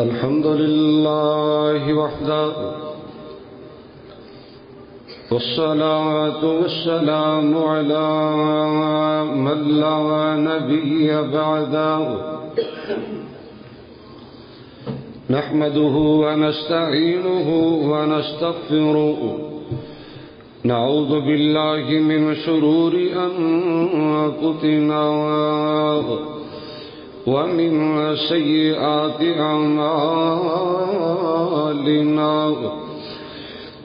الحمد لله وحده والصلاة والسلام على من لا نبي بعده نحمده ونستعينه ونستغفره نعوذ بالله من شرور أنفسنا ومن سيئات أعمالنا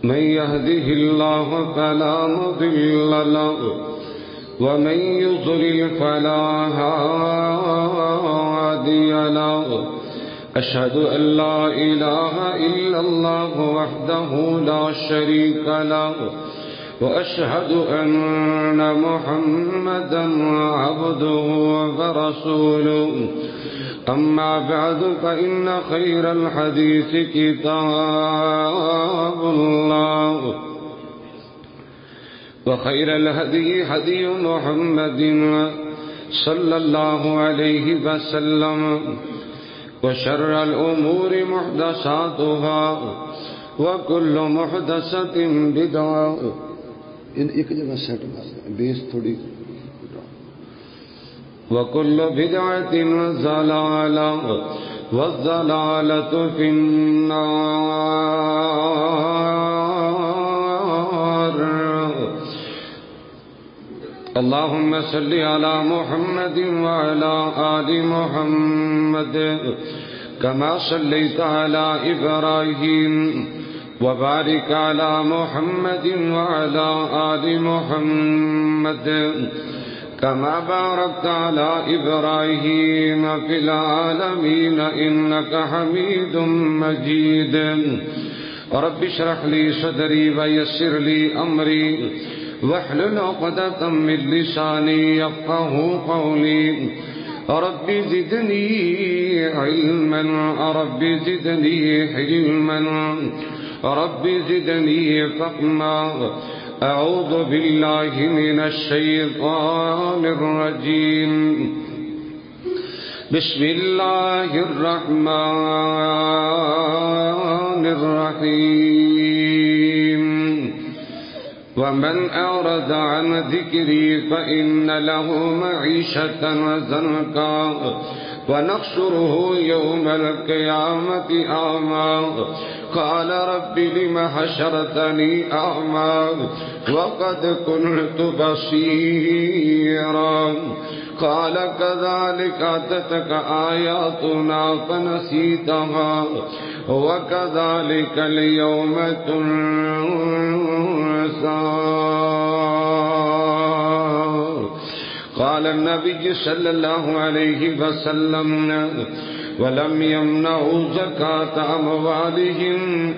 من يهده الله فلا مضل له ومن يضلل فلا هادي له أشهد أن لا إله إلا الله وحده لا شريك له وأشهد أن محمدا عبده ورسوله أما بعد فإن خير الحديث كتاب الله وخير الهدي هدي محمد صلى الله عليه وسلم وشر الأمور محدثاتها وكل محدثة بدعة ایک جگہ سیٹ بیس تھوڑی وَكُلُّ بِدْعَةٍ ضَلَالَةٍ وَالضَّلَالَةُ فِي النَّارِ اللهم صل على محمد وعلى آل محمد كما صليت على إبراهيم وبارك على محمد وعلى آل محمد كما باركت على إبراهيم في العالمين إنك حميد مجيد رب اشرح لي صدري ويسر لي أمري واحلل عقدة من لساني يفقهوا قولي رب زدني علما رب زدني حلما رب زدني فهما أعوذ بالله من الشيطان الرجيم بسم الله الرحمن الرحيم ومن أعرض عن ذكري فإن له معيشة ضنكا ونحشره يوم القيامة أعمى قال رب لم حشرتني أعمى وقد كنت بصيرا قال كذلك أتتك آياتنا فنسيتها وكذلك اليوم تنسى قال النبي صلى الله عليه وسلم ولم يمنعوا زكاة أموالهم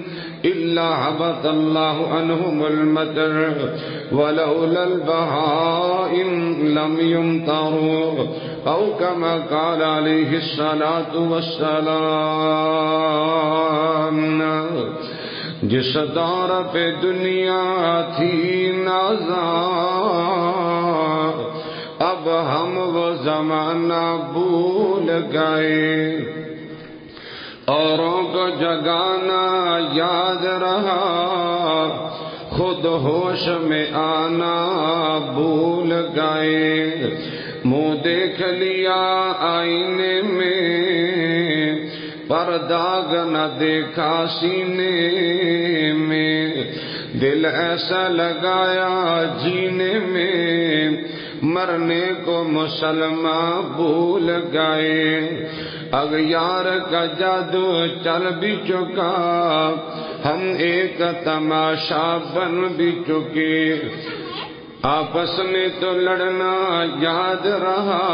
إلا حبط الله عنهم المطر ولولا البهائم لم يمطروا أو كما قال عليه الصلاة والسلام جس دور پہ دنیا تھی نازاں اب ہم وہ زمانہ بھول گئے اوروں کو جگانا یاد رہا خود ہوش میں آنا بھول گئے منہ دیکھ لیا آئینے میں پر داغ نہ دیکھا سینے میں دل ایسا لگایا جینے میں مرنے کو مسلمان بھول گئے اغیار کا جادو چل بھی چکا ہم ایک تماشا بن بھی چکے آپس میں تو لڑنا یاد رہا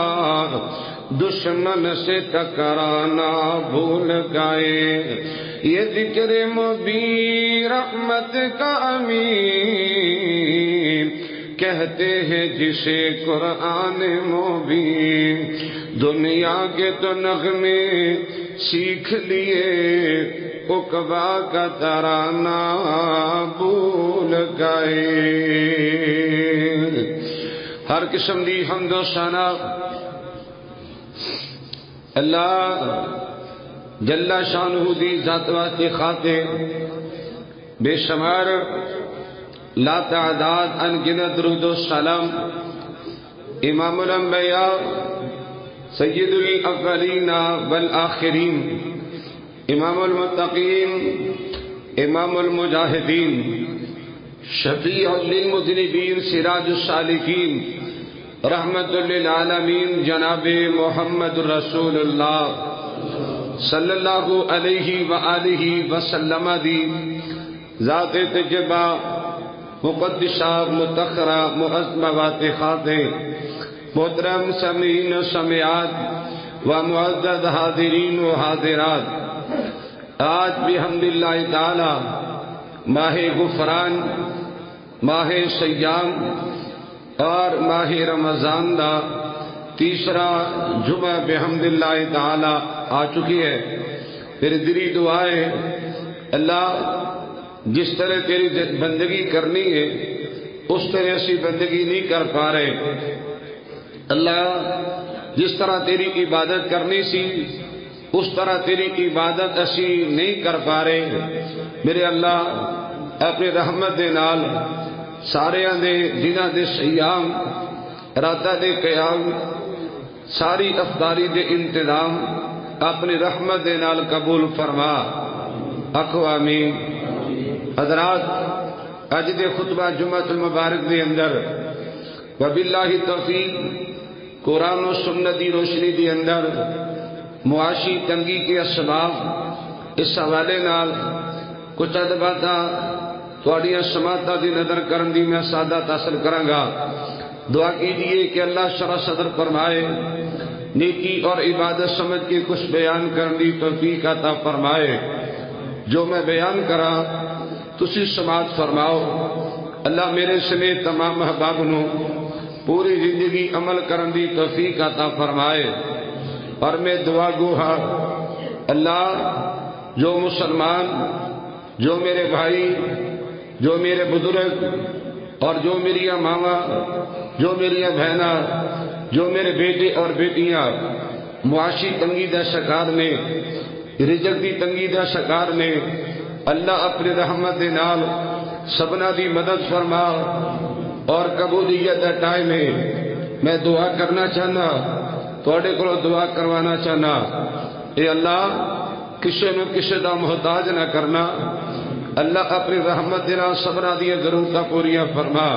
دشمن سے ٹکرانا بھول گئے یہ ذکر مبین رحمت کا امین کہتے ہیں جسے قرآن مبین دنیا کے تو نغمے سیکھ لیے عقبہ کا ترانہ بھول گئے ہر قسم دی حمد و ثنا اللہ جل شانہ دی ذات واسطے خاطر بے شمار لا تعداد انگنت درود و سلام امام الانبیاء سید الاولین والآخرین امام المتقین امام المجاہدین شفیع للمذنبین سراج السالکین رحمت للعالمین جناب محمد رسول اللہ صلی اللہ علیہ وآلہ وسلم دی ذات تجبہ مقدسہ متخرہ معظمہ واتخات محترم سامعین و سامعات و معزز حاضرین و حاضرات، آج بحمد اللہ تعالی ماہ غفران، ماہ سیام اور ماہ رمضان دا تیسرا جمعہ بحمد اللہ تعالی آ چکی ہے۔ پھر دلی دعائیں اللہ جس طرح تیری بندگی کرنی ہے اس طرح ایسی بندگی نہیں کر پا رہے، اللہ جس طرح تیری عبادت کرنی سی اس طرح تیری عبادت اسی نہیں کر پا رہے۔ میرے اللہ اپنی رحمت دے نال سارے دے دنہ دے سیام، راتہ دے قیام، ساری افطاری دے انتظام اپنی رحمت دے نال قبول فرما، آکھو آمین۔ حضرات، اج دے خطبہ جمعہ المبارک دے اندر وباللہ توفیق قرآن و سنت دی روشنی دے اندر معاشی تنگی کے اسباب اس حوالے نال کچھ باتاں تھوڑیاں سماعتاں دی نظر کرن دی میں سعادت حاصل کراں گا۔ دعا کیجئے کہ اللہ شرح صدر فرمائے، نیکی اور عبادت سمجھ کے کچھ بیان کرنے دی توفیق عطا فرمائے۔ جو میں بیان کرا تسی سماعت فرماؤ۔ اللہ میرے سمیت تمام احباب نو پوری زندگی عمل کرنے دی توفیق عطا فرمائے۔ اور میں دعا گو ہاں اللہ جو مسلمان، جو میرے بھائی، جو میرے بزرگ اور جو میری ماما، جو میری بہناں، جو میرے بیٹے اور بیٹیاں معاشی تنگی دا شکار نے، رزق دی تنگی دا شکار نے، اللہ اپنی رحمت دے نال سبنا دی مدد فرما اور قبولیت دا ٹائم ہے۔ میں دعا کرنا چاہنا، تھوڑے کو دعا کروانا چاہنا، اے اللہ کسے نو کسے دا محتاج نہ کرنا، اللہ اپنی رحمت دے نال سبنا دی ضرورتاں پوریاں فرما۔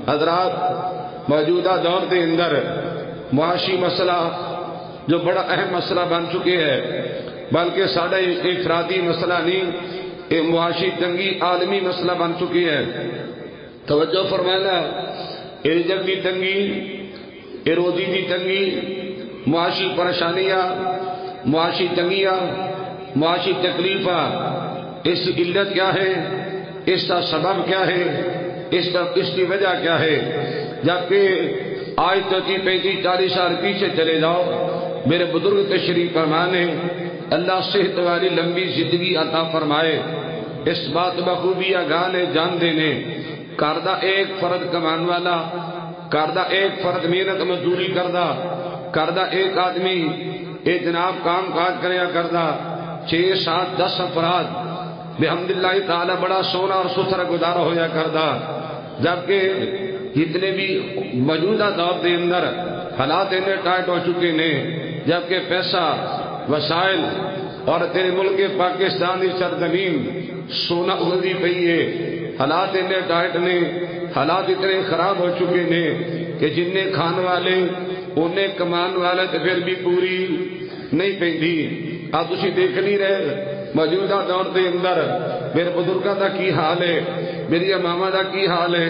حضرات، موجودہ دور دے اندر معاشی مسئلہ جو بڑا اہم مسئلہ بن چکے ہے، بلکہ ساڑھا افرادی مسئلہ نہیں، یہ معاشی تنگی عالمی مسئلہ بن چکی ہے۔ توجہ فرمانا، رزق دی تنگی، روزی دی تنگی، معاشی پریشانیاں، معاشی تنگیاں، معاشی تکلیفاں، اس علت کیا ہے، اس کا سبب کیا ہے، اس کی وجہ کیا ہے؟ جبکہ آج تو 35-40 سال پیچھے چلے جاؤ، میرے بزرگ تشریف فرمانے، اللہ صحت والی لمبی زندگی عطا فرمائے، اس بات بخوبی گانے جان دینے، کردہ ایک فرد کمان والا، کردہ ایک فرد محنت مزدوری کردہ ایک آدمی ایک جناب کام کاج کریا کردہ 6-7-10 افراد بحمداللہ تعالی بڑا سونا اور ستھرا گزارا ہویا کردہ۔ جبکہ جتنے بھی موجودہ دور دے اندر حالات انہیں ٹائٹ ہو چکے نے، جبکہ پیسہ، وسائل اور تیرے ملک پاکستان کی سرزمین سونا اگلتی پئی ہے، حالات انہیں ٹائٹ نے، حالات اتنے خراب ہو چکے نے کہ جننے کھان والے انہیں کمان والے تو پھر بھی پوری نہیں پیندی۔ اب تسی دیکھ نہیں رہے موجودہ دور دے اندر میرے بزرگاں دا کی حال ہے، میری ماما دا کی حال ہے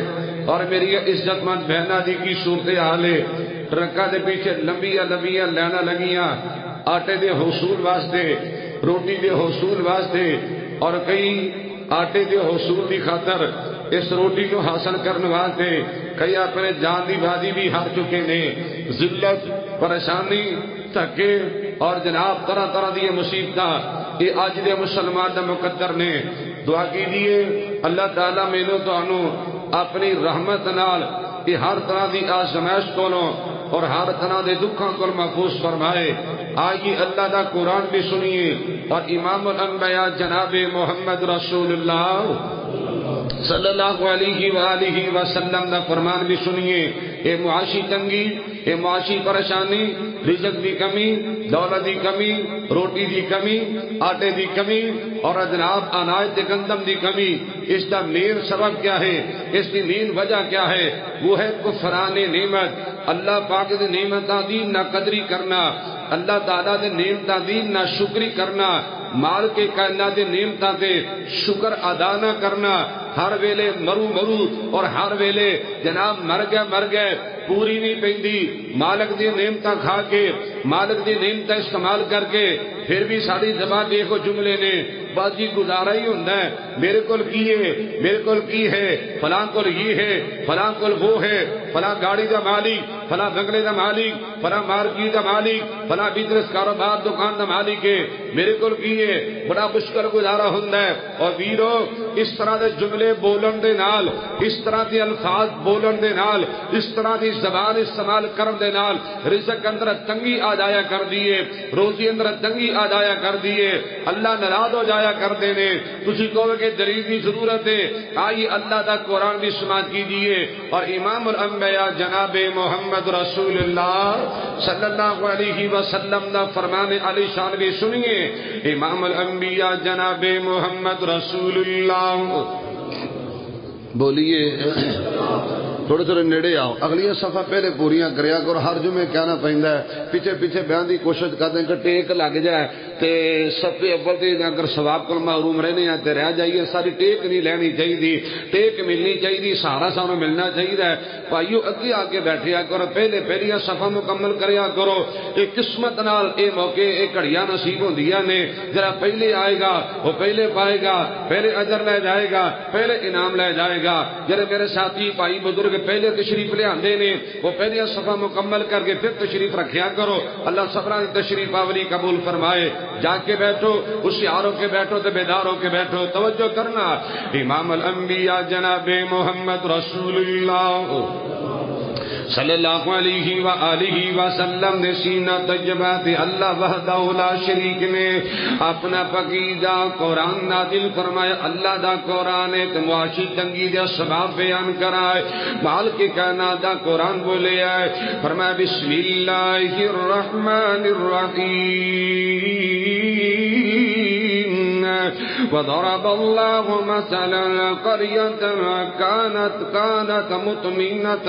اور میری عزت مند بہناں دی کی صورت حال ہے۔ ٹرکاں دے پیچھے لمبیاں لمبیاں لائناں لگیاں آٹے دے حصول واسطے، روٹی دے حصول واسطے، اور کئی آٹے دے حصول دی خاطر اس روٹی کو حاصل کرنے واسطے کئی اپنے جان دی بازی بھی ہار چکے نے۔ ذلت، پریشانی، تھکے اور جناب طرح طرح دی مصیبتاں یہ آج دے مسلمان دا مقدر نے۔ دعا کیجئے اللہ تعالیٰ مینوں تانوں اپنی رحمت نال یہ ہر طرح دی آزمائش کولوں اور ہر طرح دے دکھاں کو محفوظ فرمائے۔ آئیے اللہ دا قرآن بھی سنیے اور امام الانبیاء جناب محمد رسول اللہ صلی اللہ علیہ وآلہ وسلم دا فرمان بھی سنیے۔ اے معاشی تنگی، اے معاشی پریشانی، رزق دی کمی، دولت دی کمی، روٹی دی کمی، آٹے دی کمی اور جناب اناج تے گندم دی کمی، اس دا مین سبب کیا ہے؟ اس کی مین وجہ کیا ہے؟ وہ ہے کفران نعمت۔ اللہ پاک دی نعمتاں دی نہ قدری کرنا، اللہ تعالیٰ دے نعمتاں دی نہ شکری کرنا، مال کے کائنات دے نعمتاں تے شکر ادا نہ کرنا، ہر ویلے مرو مرو اور ہر ویلے جناب مر گئے پوری نہیں پیندی، مالک دی نعمتاں کھا کے، مالک دی نعمتاں استعمال کر کے پھر بھی ساری زبان دیکھو جملے نے بس جی گزارا ہی ہوتا ہے، میرے کول کی ہے، میرے کول کی ہے، فلاں کول یہ ہے، فلاں کول وہ ہے، فلاں گاڑی دا مالک، فلاں بنگلے دا مالک، فلاں مارکیٹ دا مالک، فلاں بزنس کاروبار دکان دا مالک ہے، میرے کول کی ہے، بڑا مشکل گزارا ہوتا ہے۔ اور ویرو اس طرح دے جملے بولن دے نال، اس طرح دے الفاظ بولن دے نال، اس طرح دی زبان استعمال کرن دے نال رزق اندر تنگی آ جایا کر دیے، روزی اندر تنگی آ جایا کر دیے، اللہ ناراض ہو جایا کر دے نے۔ تسی کہو کہ دلیل کی ضرورت ہے، آئیے اللہ دا قرآن بھی سماعت کیجیے اور امام الانبیاء جناب محمد رسول اللہ صلی اللہ علیہ وسلم دا فرمان علی شان بھی سنیے۔ امام الانبیاء جناب محمد رسول اللہ بولیے تھوڑے تھوڑے نیڑے آؤ، اگلی صفحہ پہلے پوریاں کریا کرو، ہر جمعے کہنا پہندا ہے، پیچھے پیچھے بیان دی کوشش کرتے ہیں کہ ٹیک لگ جائے تے صفحے اول تے اگر ثواب کو محروم رہنے ہیں تے رہ جائیے، ساری ٹیک نہیں لینی چاہیے، ٹیک ملنی چاہیے، سہارا سانو ملنا چاہیے۔ بھائیو اگے آ کے بیٹھیا کرو، پہلے پہلیاں صفحہ مکمل کریا کرو، ایک قسمت نال اے موقع اے گھڑیاں نصیب ہوندیاں نے، جرا پہلے آئے گا وہ پہلے پائے گا، پہلے اجر لے جائے گا، پہلے انعام لے جائے گا۔ جڑے میرے ساتھی بھائی بزرگ پہلے تشریف لے آندے نے وہ پہلے صفحہ مکمل کر کے پھر تشریف رکھیا کرو، اللہ صبران تشریف آوری قبول فرمائے۔ جا کے بیٹھو، ہوشیار ہو کے بیٹھو تے بیدار ہو کے بیٹھو، توجہ کرنا۔ امام الانبیاء جناب محمد رسول اللہ صلی اللہ علیہ وآلہ وسلم نے سینہ طیبات اللہ وحدہ لا شریک نے اپنا پاکیزہ قرآن نازل فرمایا۔ اللہ دا قرآن ہے تو معاشی تنگی دے اسباب بیان کرائے، مال کے کائنات دا قرآن بولے آئے، فرمایا بسم اللہ الرحمن الرحیم وضرب اللہ مثلا قریة كانت مطمئنة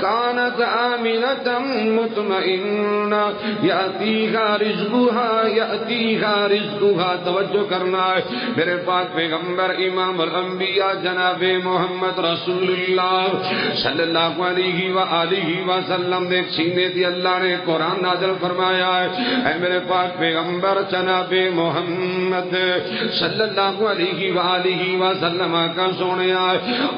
كانت آمنة مطمئنة يأتيها رزقها توجہ کرنا ہے میرے پاک پیغمبر امام الانبیاء جناب محمد رسول اللہ صلی اللہ علیہ وآلہ وسلم نے سینے دی اللہ نے قرآن نازل فرمایا ہے۔ اے میرے پاک پیغمبر جناب محمد صلی اللہ علیہ وآلہ وسلم کا سونیا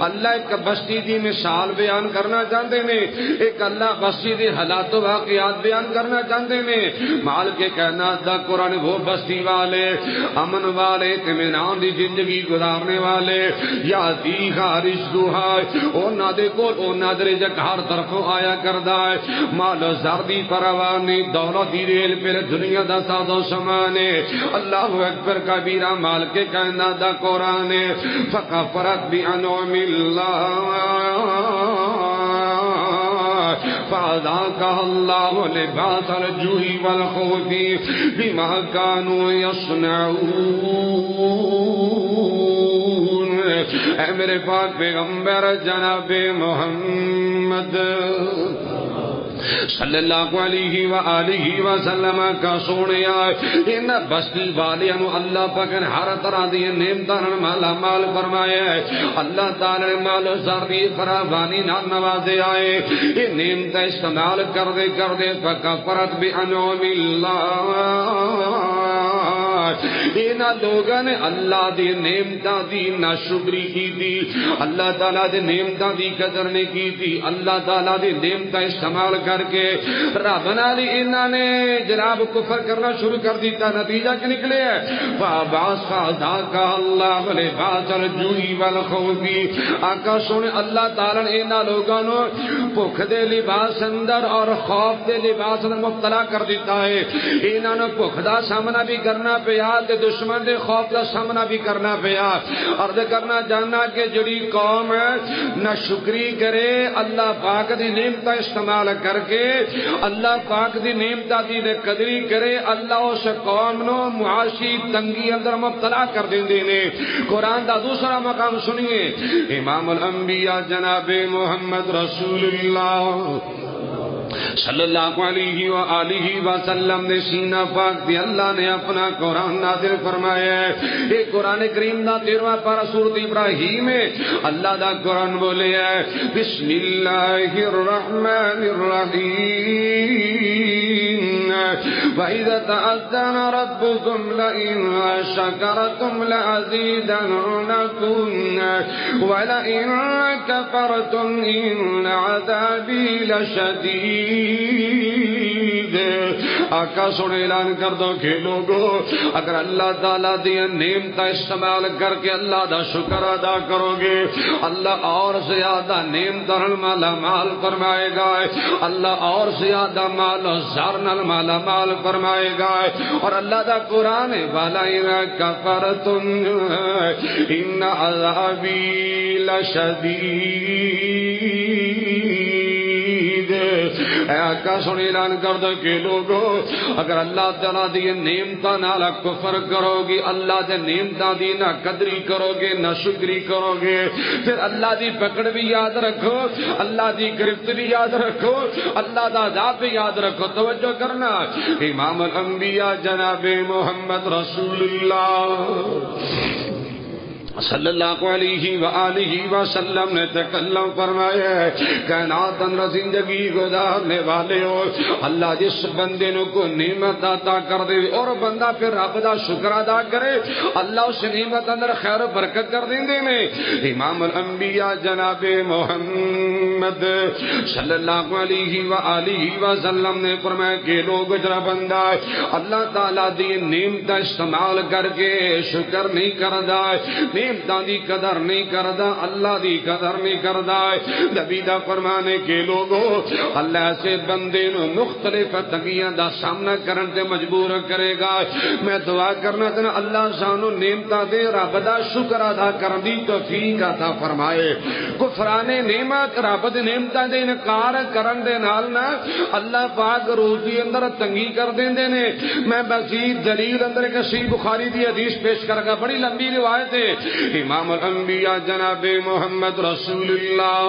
اللہ ایک بستی دی مثال بیان کرنا چاہتے ہیں، ایک اللہ بستی دی حالات و واقعات بیان کرنا چاہتے ہیں۔ مال کے کائنات دا قرآن وہ بستی والے امن والے اطمینان دی زندگی گزارنے والے یا دیہا رزقها اونا دے کول اونا دے رزق ہر طرفوں آیا کردا ہے، مال و زر دی پرواہ نہیں، دولت دی ریل پھر دنیا دا ساز و سامان ہے۔ اللہ اکبر کبیرہ مال کے کائنات دا قرآن ہے۔ فکفرت بانعم اللہ فَأَذَاقَهَا اللَّهُ لِبَاسَ الْجُوعِ وَالْخَوْفِ بِمَا كَانُوا يَصْنَعُونَ۔ اے میرے پاک پیغمبر جناب محمد صلی اللہ علیہ وآلہ وسلم کا سونیا ان بستی والیاں اللہ پاک نے ہر طرح دی نعمتاں مالا مال فرمایا ہے۔ اللہ تعالی نے مال و زر دی فراوانی نال نوازے آئے، یہ نعمتیں استعمال کر دے فکفرت بانعم اللہ انہاں لوگاں نے اللہ دی نعمتاں دی ناشکری کی تھی، اللہ تعالیٰ دی نعمتاں دی قدر نہیں کی تھی، اللہ تعالیٰ دی نعمتاں استعمال کر کے رب نال انہاں نے جناب کفر کرنا شروع کر دیتا۔ نتیجہ کیا نکلے ہے؟ فَذَاقَ اللَّهُ لِبَاسَ الْجُوعِ وَالْخَوْفِ۔ آقا سونے اللہ تعالیٰ نے انہاں لوگاں نو بھوک دے لباس اندر اور خوف دے لباس اندر مبتلا کر دیتا ہے۔ انہاں نو بھوک دا سامنا بھی کرنا پیا تے دشمن دے خوف دا سامنا بھی کرنا پیا۔ عرض کرنا جاننا کہ جڑی قوم نہ شکری کرے اللہ پاک دی نعمتاں استعمال کر کے، اللہ پاک دی نعمتاں دی قدری کرے، اللہ اس قوم نو معاشی تنگی اندر مبتلا کر دیندے نے۔ قرآن دا دوسرا مقام سنیے، امام الانبیاء جناب محمد رسول اللہ صلی اللہ علیہ وآلہ وسلم نے سینہ پاک دی اللہ نے اپنا قرآن نازل فرمایا ہے۔ یہ قرآن کریم دا 13واں پارہ سورۃ ابراہیم ہے۔ اللہ دا قرآن بولے ہے بسم اللہ الرحمن الرحیم وَإِذَا تَأَذَّنَ رَبُّكُمْ لَئِن شَكَرْتُمْ لَأَزِيدَنَّكُمْ وَلَئِن كَفَرْتُمْ إِنَّ عَذَابِي لَشَدِيدٌ۔ آقا سنے اعلان کر دو کہ لوگو اگر اللہ تعالیٰ دی نعمت استعمال کر کے اللہ دا شکر ادا کرو گے، اللہ اور زیادہ نعمت مالا مال فرمائے گا، اللہ اور زیادہ مال و زر نال مالا مال فرمائے گا۔ اور اللہ دا قرآن وَلَئِن كَفَرْتُمْ إِنَّ عَذَابِي لَشَدِيدٌ۔ اے آقا سن اعلان کر دو کہ لوگو اگر اللہ تعالیٰ دی نعمتاں نال کفر کرو گے، اللہ دے نعمتاں دی نہ قدری کرو گے، نہ شکری کرو گے، پھر اللہ دی پکڑ بھی یاد رکھو، اللہ دی گرفت بھی یاد رکھو، اللہ دا عذاب بھی یاد رکھو۔ توجہ کرنا، امام الانبیاء جناب محمد رسول اللہ صلی اللہ علیہ وآلہ وسلم نے تکلم فرمایا ہے کائنات اندر زندگی گزارنے والے ہو، اللہ جس بندے نو کو نعمت عطا کر دے اور بندہ پھر رب دا شکر ادا کرے، اللہ اس نعمت اندر خیر و برکت کر دیندے نے۔ امام الانبیاء جناب محمد صلی اللہ علیہ وآلہ وسلم نے فرمایا کہ لوگ جرا بندہ اللہ تعالیٰ دی نعمت استعمال کر کے شکر نہیں کردا، نعمتاں دی قدر نہیں کردا، اللہ دی قدر نہیں کردا، نبی دا فرمانے کہ لوگو اللہ سے بندے نو مختلف تنگیاں دا سامنا کرن تے مجبور کرے گا۔ میں دعا کرنا چاہنا اللہ سانو نعمتاں دے، رب دا شکر ادا کرن دی توفیق عطا فرمائے۔ کفران نعمت رب دی نعمتاں دے انکار کرن دے نال نہ اللہ پاک روزی اندر تنگی کر دیندے نے۔ میں مزید دلیل اندر ایک صحیح بخاری دی حدیث پیش کروں گا، بڑی لمبی روایت ہے۔ امام الانبیاء جناب محمد رسول اللہ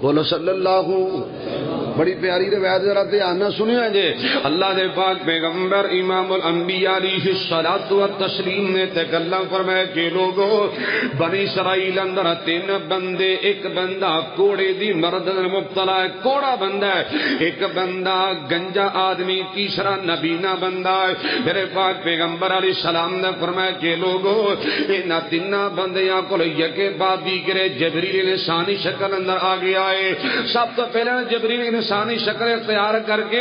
بولو صلی اللہ، بڑی پیاری روایت ذرا دھیان سنیا جے۔ اللہ دے پاک پیغمبر امام الانبیاء علیہ الصلوۃ والتسلیم نے تکلم فرمایا کہ لوگو بنی اسرائیل اندر 3 بندے، ایک بندہ کوڑے دی مرض میں مبتلا ہے، کوڑا بندہ ہے، ایک بندہ گنجا آدمی، تیسرا نبینا بندہ ہے۔ میرے پاک پیغمبر علیہ السلام نے فرمایا کہ لوگو انہاں 3 بندیاں کول یکے بعد دیگرے جبریل انسانی شکل اندر آ گیا ہے۔ سب تو پہلے جبریل انسانی شکل اختیار کر کے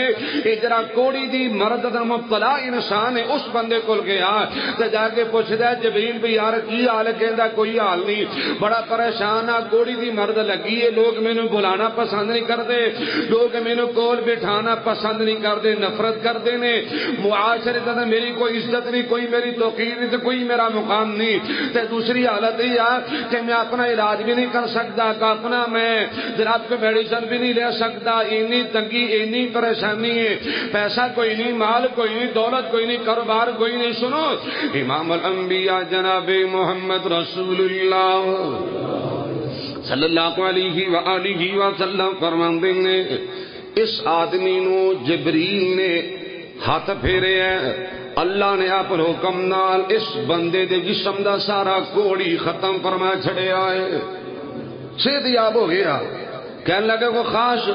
اجرا کوڑی دی مرد دا مبتلا انسان ہے اس بندے کول گیا تے جا کے پوچھدا جبریل بھی یار کی حال ہے؟ کہندا کوئی حال نہیں، بڑا پریشان آ، کوڑی دی مرد لگی ہے، لوگ مینوں بلانا پسند نہیں کردے، لوگ مینوں کول بٹھانا پسند نہیں کردے، نفرت کردے نے، معاشرے تے میری کوئی عزت نہیں، کوئی میری توقیر نہیں تے کوئی میرا مقام نہیں، تے دوسری حالت یہ ہے کہ میں اپنا علاج بھی نہیں کر سکتا، اپنا میں جناب کو میڈیسن بھی نہیں لے سکتا، اینی تنگی اینی پریشانی ہے، پیسہ کوئی نہیں، مال کوئی نہیں، دولت کوئی نہیں، کاروبار کوئی نہیں۔ سنو امام الانبیاء جناب محمد رسول اللہ صلی اللہ علیہ وآلہ وسلم فرماندے نے اس آدمی نو جبریل نے ہاتھ پھیرے ہیں، اللہ نے اپنے حکم نال اس بندے دے جسم دا سارا کوڑی ختم فرما چھڑیا ہے، صحت یاب ہو گیا۔ کہنے لگے وہ خاص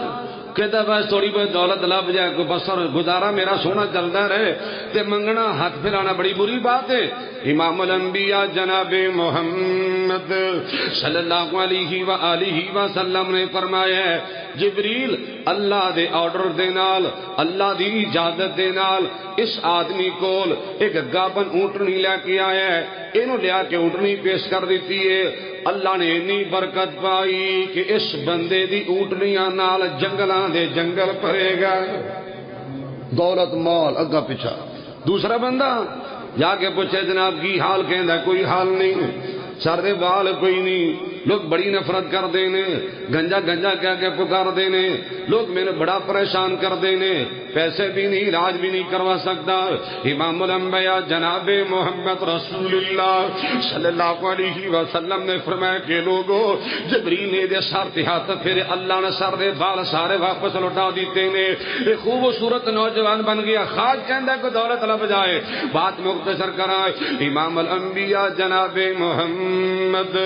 کہتا بس تھوڑی بہت دولت لب جائے کوئی بسر گزارا میرا سونا چلتا رہے تے منگنا ہاتھ پھیلانا بڑی بری بات ہے. امام الانبیاء جناب محمد صلی اللہ علیہ وآلہ وسلم نے فرمایا ہے جبریل اللہ دے آرڈر دے نال اللہ دی اجازت دے نال اس آدمی کول ایک گابن اونٹنی لے کے آیا ہے. اینو لیا کے اونٹنی پیش کر دیتی ہے. اللہ نے اتنی برکت پائی کہ اس بندے دی اونٹنیاں نال جنگلاں دے جنگل پھرے گا. دولت مال اگا پیچھا. دوسرا بندہ جا کے پوچھے جناب کی حال کہندا کوئی حال نہیں سر دے بال کوئی نہیں. لوگ بڑی نفرت کر دینے گنجا گنجا کہہ کے پکار دینے لوگ میرے بڑا پریشان کر دینے پیسے بھی نہیں علاج بھی نہیں کروا سکتا. امام الانبیاء جناب محمد رسول اللہ صلی اللہ علیہ وسلم نے فرمایا کہ لوگوں جبریل نے دے سر تے ہاتھ پھیرے اللہ نے سر دے بال سارے واپس لوٹا دیتے نے. ایک خوبصورت نوجوان بن گیا. خاص کہندا کو دولت لب جائے. بات مختصر کرائے امام الانبیاء جناب محمد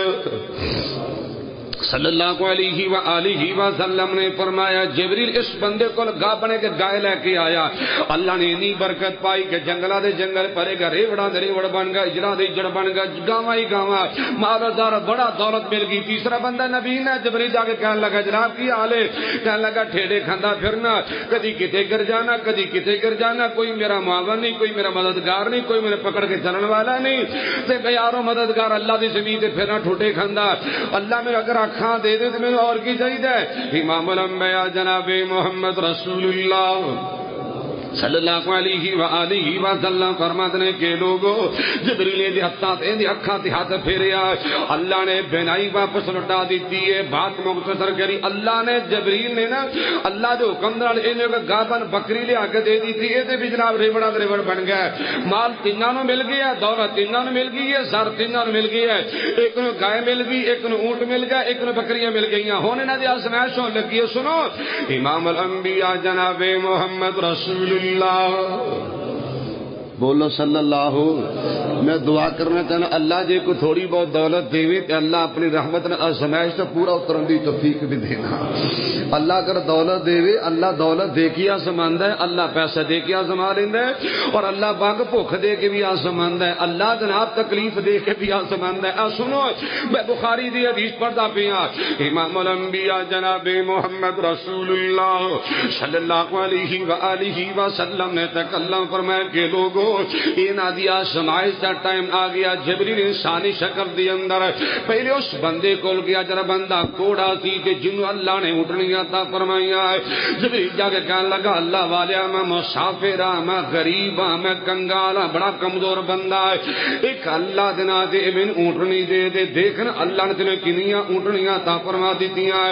صلی اللہ علیہ وآلہ وسلم نے فرمایا جبریل اس بندے کو گا بنے کے گائے لے کے آیا. اللہ نے اتنی برکت پائی کہ جنگلہ دے جنگل پرے گا ریوڑا دے ریوڑ بن گا اجڑا دے اجڑ بن گا گاواں ہی گاواں مالدار بڑا دولت مل گئی. تیسرا بندہ نبی نے جبریل جا کے کہنے لگا جناب کی حال ہے. کہنے لگا ٹھیڈے کھاندا پھرنا کدی کتے گر جانا کدی کتے گر جانا کوئی میرا معاون نہیں کوئی میرا مددگار نہیں کوئی میرے پکڑ کے چلن والا نہیں تے یارو مددگار اللہ دی زمین تے پھرنا ٹھوٹے کھاندا. اللہ میں اگر کھاں دے دے تو میں اور کی چاہیے. امام الانبیاء جناب محمد رسول اللہ صلی اللہ علیہ وآلہ وسلم فرماتے ہیں کہ لوگوں جبریل نے دی اکھاں تے ہاتھ پھیریا اللہ نے بینائی واپس لوٹا دیتی ہے. بات مختصر کری اللہ نے جبریل نے نا اللہ دے حکم نال اینو گابن بکری لے کے دے دیتی ہے تے بھی جناب ریوڑا ریوڑ بن گیا. مال تیناں نوں مل گیا دولت تیناں نوں مل گئی ہے سر تیناں نوں مل گئی ہے. ایک نوں گائے مل گئی ایک نوں اونٹ مل گیا ایک نوں بکریاں مل گئیاں. ہن انہاں دی آزمائش ہون لگی ہے. سنو امام الانبیاء جناب محمد رسول اللہ بولو صلی اللہ. میں دعا کرنا چاہنا اللہ جی کو تھوڑی بہت دولت دے تے اللہ اپنی رحمت نے آزمائش تو پورا اترن دی توفیق بھی دینا. اللہ اگر دولت دے اللہ دولت دے کے آزماندا ہے اللہ پیسہ دے کے آزما لیندا ہے اور اللہ باغ بھوک دے کے بھی آزماندا ہے اللہ جناب تکلیف دے کے بھی آزماندا ہے. سنو میں بخاری دی حدیث پڑھدا پیا امام الانبیاء جناب محمد رسول اللہ صلی اللہ علیہ وآلہ وسلم نے تکلم فرمایا کہ لوگوں اینا دیا سمائش کا ٹائم آ گیا. جبریل انسانی شکل دی اندر پہلے اس بندے کول گیا جڑا بندہ کوڑا سی تے جنوں اللہ نے اٹھنی عطا فرمایا. جبریل جا کے کہنے لگا اللہ والیا میں مسافر ہاں میں غریب ہاں میں کنگال ہاں بڑا کمزور بندہ ہے ایک اللہ دے نا تے میں اونٹنی دے دے. دیکھنا اللہ نے تینوں کنیاں اونٹنیاں عطا فرما دتیاں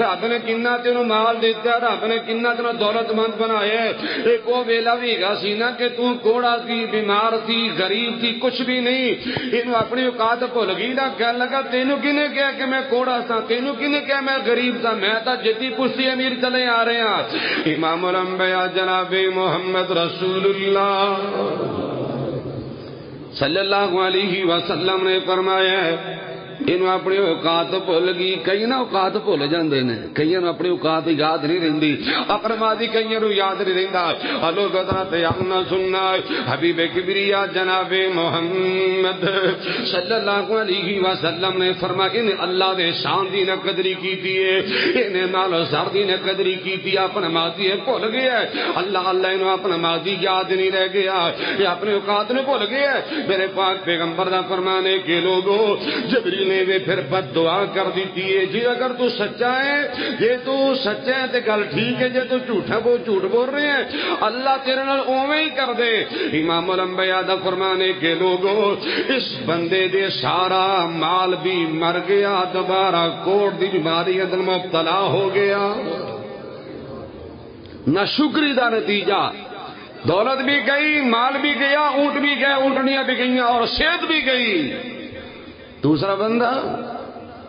رب نے کنا تینوں مال دیتا رب نے کنا تینوں دولت مند بنایا. ایک وہ ویلا بھی گا سی نا کہ تو کوڑا تھی بیمار تھی غریب تھی کچھ بھی نہیں. انہوں اپنی اوقات بھول گئی نا کہنے لگا تینوں کنے کہا کہ میں کوڑا تھا تینوں کنے کہا میں غریب تھا میں تو جدی پشتی امیر چلے آ رہے ہیں. امام الانبیاء جناب محمد رسول اللہ صلی اللہ علیہ وسلم نے فرمایا ہے انہوں اپنی اوقات بھول گئی. کئی نہ اوقات بھول جاندے نے کئی نوں اپنی اوقات یاد نہیں رہندی اپرمادی کئی نوں یاد نہیں رہندا. لوگ تیامنا سننا حبیب کبریا جناب محمد صلی اللہ علیہ وسلم نے فرمایا ان اللہ دے شان دی نہ قدری کیتی ہے انہیں مال زر دی نہ قدری کیتی اپنا ماضی بھول گیا اللہ اللہ انہوں اپنا ماضی یاد نہیں رہ گیا یہ اپنے اوقات نے بھول گیا. میرے پاک پیغمبر دا فرمانے کے لوگوں جبریل نے بھی پھر بد دعا کر دیتی ہے جی اگر تو سچا ہے یہ تو سچا ہے تے گل ٹھیک ہے جے تو جھوٹا وہ جھوٹ بول رہے ہیں اللہ تیرے نال اوویں ہی کر دے. امام الانبیاء دا فرمانے کے لوگوں اس بندے دے سارا مال بھی مر گیا دوبارہ کوڑ دی بیماری اندر مبتلا ہو گیا. نہ شکری دا نتیجہ دولت بھی گئی مال بھی گیا اونٹ بھی گئے اونٹنیاں بھی گئیں اور صحت بھی گئی. دوسرا بندہ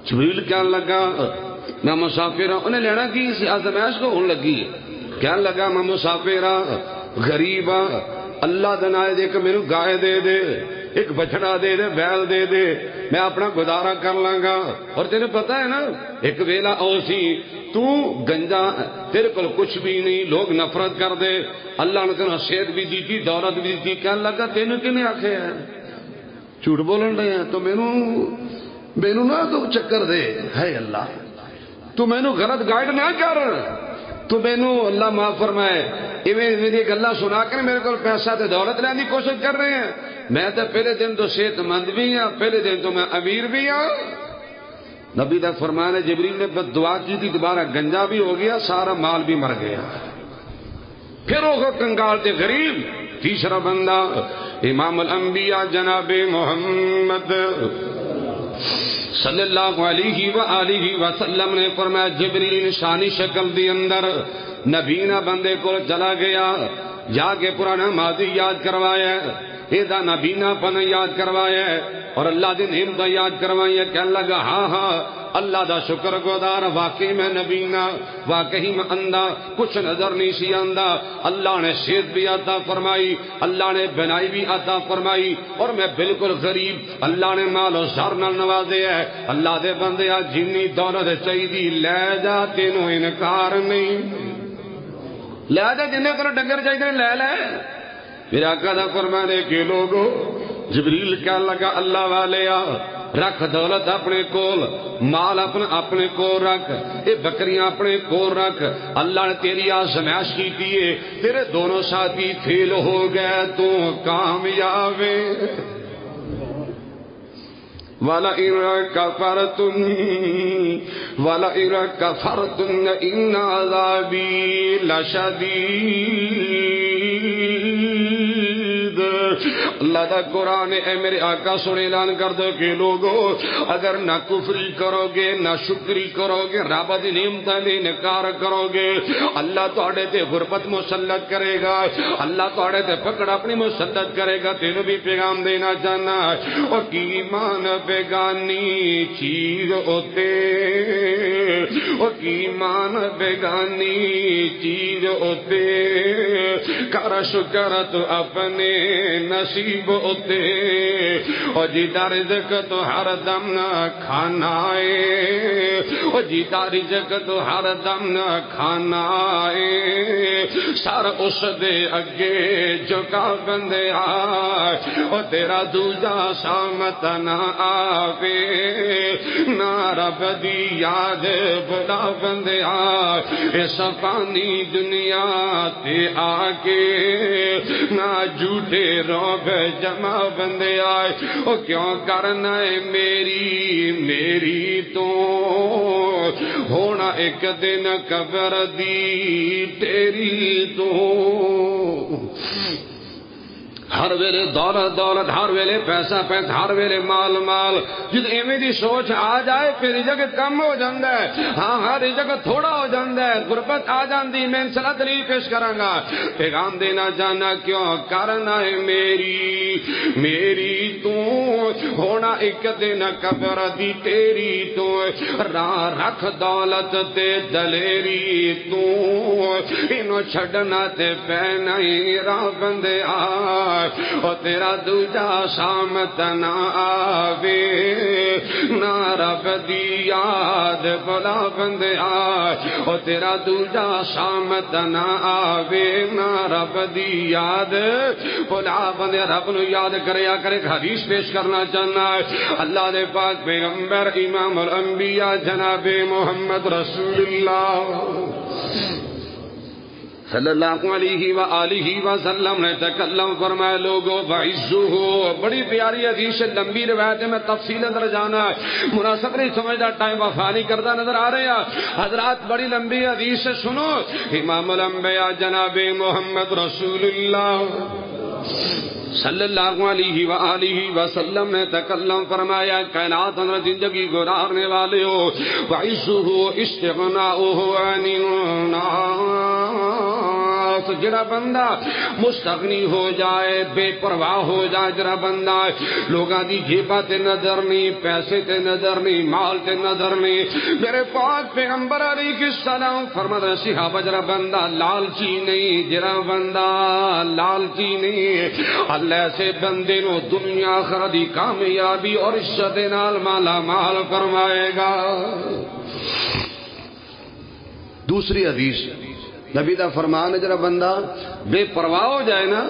جبریل کہنے لگا میں مسافر ہوں انہیں لینا کی آزمائش کو ہونے لگی ہے کہنے لگا میں مسافر ہوں غریب ہوں اللہ دے نال ایک مینوں گائے دے دے، ایک بچڑا دے دے، بیل دے دے، میں اپنا گزارا کر لاں گا۔ اور تینوں پتا ہے نا ایک ویلا او سی تو گنجا، تیرے کول کچھ بھی نہیں، لوگ نفرت کر دے، اللہ نے تینوں صحت بھی دیتی، دولت بھی دیتی، کہنے لگا تینوں کنے آکھے ہے جھوٹ بولن رہے ہیں، تو مینوں نہ تو چکر دے، ہے اللہ تو مینوں غلط گائیڈ نہ کر، تو مینوں اللہ معاف فرمائے ایویں میری گلاں سنا کے میرے کو پیسہ تے دولت لینے کی کوشش کر رہے ہیں۔ میں تو پہلے دن تو صحت مند بھی ہوں، پہلے دن تو میں امیر بھی ہوں۔ نبی دا فرمان ہے جبریل نے بد دعا کی تھی، دوبارہ گنجا بھی ہو گیا، سارا مال بھی مر گیا۔ پھر وہ کنگال تے غریب۔ تیسرا بندہ امام الانبیاء جناب محمد صلی اللہ علیہ وآلہ وسلم نے فرمایا جبریل نشانی شکل دی اندر نبینا بندے کو چلا گیا، جا کے پرانا ماضی یاد کروایا، ایدا نبینا پن یاد کروایا اور اللہ دی نعمت یاد کروایا، کہنے لگا ہاں ہاں اللہ دا شکر گزار، واقعی میں نبینا، واقعی میں اندھا، کچھ نظر نہیں سی آندا، اللہ نے صحت بھی عطا فرمائی، اللہ نے بنائی بھی عطا فرمائی، اور میں بالکل غریب، اللہ نے مال و زر نال نوازے ہے۔ اللہ دے بندے جنی دولت چاہیے لے جا، تینوں انکار نہیں، لے جا، جنہیں کو ڈنگر چاہیے لے لے۔ میرا آقا دا فرمانے کے لوگوں جبریل کہنے لگا اللہ والے رکھ دولت اپنے کول، مال اپنے کول رکھ، یہ بکریاں اپنے کول رکھ، اللہ نے تیری آزمائش کی ہے، تیرے دونوں ساتھی فیل ہو گئے تو کامیاب وَلَئِن كَفَرْتُمْ إِنَّ عَذَابِي لَشَدِيدٌ۔ اللہ دا قرآن اے میرے آقا سنے اعلان کر دو کہ لوگو اگر نہ کفری کرو گے، نہ شکری کرو گے، رب دی نعمتاں دا انکار کرو گے، اللہ تہاڈے تے غربت مسلط کرے گا، اللہ تہاڈے تے پکڑ اپنی مسلط کرے گا۔ تینوں بھی پیغام دینا چاہنا اور کی ایمان بیگانی چیز ہوتے، او ایمان بیگانی چیز ہوتے، کر شکر تو اپنے نصیب ہوتے، اور جیتا رزق تو ہر دم نہ کھانا ہے، اور جیتا رزق تو ہر دم نہ کھانا ہے، سر اس دے اگے جھکا بندے آئے، اور تیرا دوجا سامت نہ آوے، نہ رب دی یاد بڑا بندے آئے، اس فانی دنیا تے آکے نہ جھوٹے روب جمع بندے آئے، او کیوں کرنا ہے میری تو ہونا ایک دن قبر دی تیری تو۔ ہر ویلے دولت، ہر ویلے پیسہ، ہر ویلے مال، جد ایویں دی سوچ آ جائے پھر رزق کم ہو جاندا ہے، ہاں ہر رزق تھوڑا ہو جاندا ہے، غربت آ جاندی۔ میں انشاءاللہ دلیل پیش کراں گا، پیغام دینا جانا کیوں کرنا ہے میری تو ہونا ایک دن قبر دی تیری تو، رکھ دولت تے دلیری تو، انہوں چھڑنا تے پینا ہی راہ بندے آ، اور تیرا دوجا سامت نہ آوے، نہ رب دی یاد بلا بندے آئے، اور تیرا دوجا سامت نہ آوے، نہ رب دی یاد بلا بندے۔ رب نو یاد کریا کرے، حدیث پیش کرنا چاہنا ہے، اللہ دے پاک پیغمبر امام الانبیاء جناب محمد رسول اللہ صلی اللہ علیہ وآلہ وسلم نے تکلم فرمایا لوگوں بعزہ، بڑی پیاری حدیث ہے، لمبی روایت ہے، میں تفصیل اندر جانا ہے، مناسب نہیں سمجھتا، ٹائم وفا نہیں کرتا نظر آ رہے ہیں حضرات، بڑی لمبی حدیث ہے، سنو۔ امام الانبیاء جناب محمد رسول اللہ صلی اللہ علیہ وآلہ وسلم نے تکلم فرمایا کائنات اندر زندگی گزارنے والے ہو، وعزہ استغناؤہ عن الناس، الناس جڑا بندہ مستغنی ہو جائے بے پرواہ ہو جائے جڑا بندہ لوگاں دی جیباں تے نظر نہیں پیسے تے نظر نہیں مال تے نظر نہیں میرے پاک پیغمبر علیہ السلام فرماتے صحابہ جڑا بندہ لالچی نہیں جڑا بندہ لالچی نہیں اللہ سے بندے نو دنیا آخرت دی کامیابی اور عزت نال مالا مال فرمائے گا۔ دوسری حدیث نبی دا فرمان ہے جڑا بندہ بے پرواہ ہو جائے نا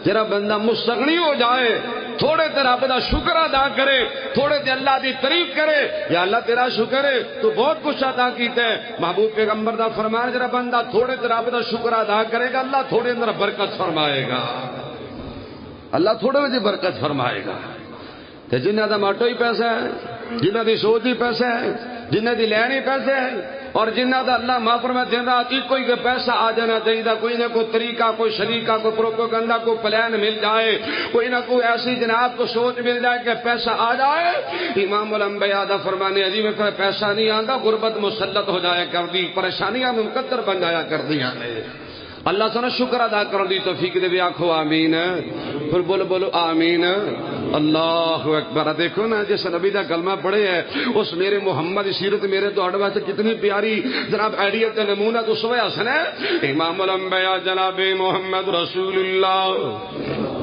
جڑا بندہ مستغنی ہو جائے تھوڑے تے رب دا شکر ادا کرے تھوڑے تے اللہ دی تعریف کرے یا اللہ تیرا شکر ہے تو بہت کچھ ادا کیتا ہے محبوب پیغمبر دا فرمان جڑا بندہ تھوڑے تے رب دا شکر ادا کرے گا اللہ تھوڑے اندر برکت فرمائے گا اللہ تھوڑے وچ برکت فرمائے گا تے جنہاں دا ماٹو ہی پیسہ ہے جنہاں دی سوچ ہی پیسہ ہے جنہاں دی لین ہی پیسے ہے اور جنہ دا اللہ معاف فرمائے دن رات کوئی کہ پیسہ آ جانا چاہیے کوئی نہ کوئی طریقہ کوئی شریکہ کوئی پروپیگنڈا کوئی پلان مل جائے کوئی نہ کوئی ایسی جناب کو سوچ مل جائے کہ پیسہ آ جائے امام الانبیاء دا فرمانے عظیم ہے پیسہ نہیں آندا غربت مسلط ہو جائے کر دی پریشانیاں مقدر بن جایا کر دیا نے اللہ سنا شکر ادا کر دی توفیق دے آکھو آمین پھر بولو آمین اللہ اکبر دیکھو نا جس نبی دا کلمہ پڑھے ہے اس میرے محمد سیرت میرے تو اڑوا سے کتنی پیاری جناب ایڈیت نمونہ تو سوے حسن ہے امام الانبیاء جناب محمد رسول اللہ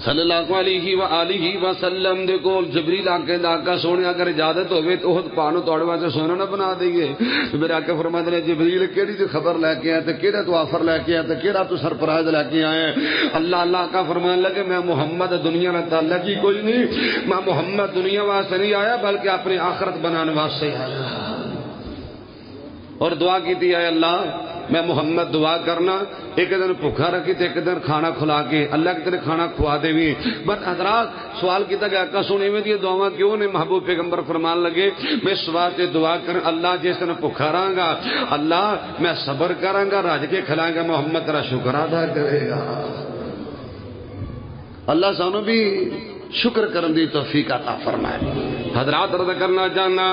صلی اللہ علیہ وآلہ وسلم دے کول جبریل آکے آقا سونے اگر اجازت ہوئے تو احد پانو توڑ واسطے سونا نہ بنا دئیے میرے آقا فرماتے ہیں جبریل کیڑی تو خبر لے کے آئے تے کیڑا تو آفر لے کے آئے تے کیڑا تو سرپرائز لے کے آئے اللہ آقا فرمان لگے میں محمد دنیا میں تعلق ہی کوئی نہیں میں محمد دنیا واسطے نہیں آیا بلکہ اپنی آخرت بنانے واسطے آیا اور دعا کی تھی اے اللہ میں محمد دعا کرنا ایک دن بھوکا رکھی تے ایک دن کھانا کھلا کے اللہ کی طرح کھانا کھوا دے بھی بس حضرات سوال کیتا گیا آقا سونے میں دی دعا کیوں نے محبوب پیغمبر فرمان لگے میں سوال سے دعا کر اللہ جس دن بھوکا رہاں گا اللہ میں صبر کراں گا راج کے کھلائیں گا محمد تیرا شکر ادا کرے گا اللہ سانو بھی شکر کرن دی توفیق عطا فرمائے حضرات عرض کرنا چاہنا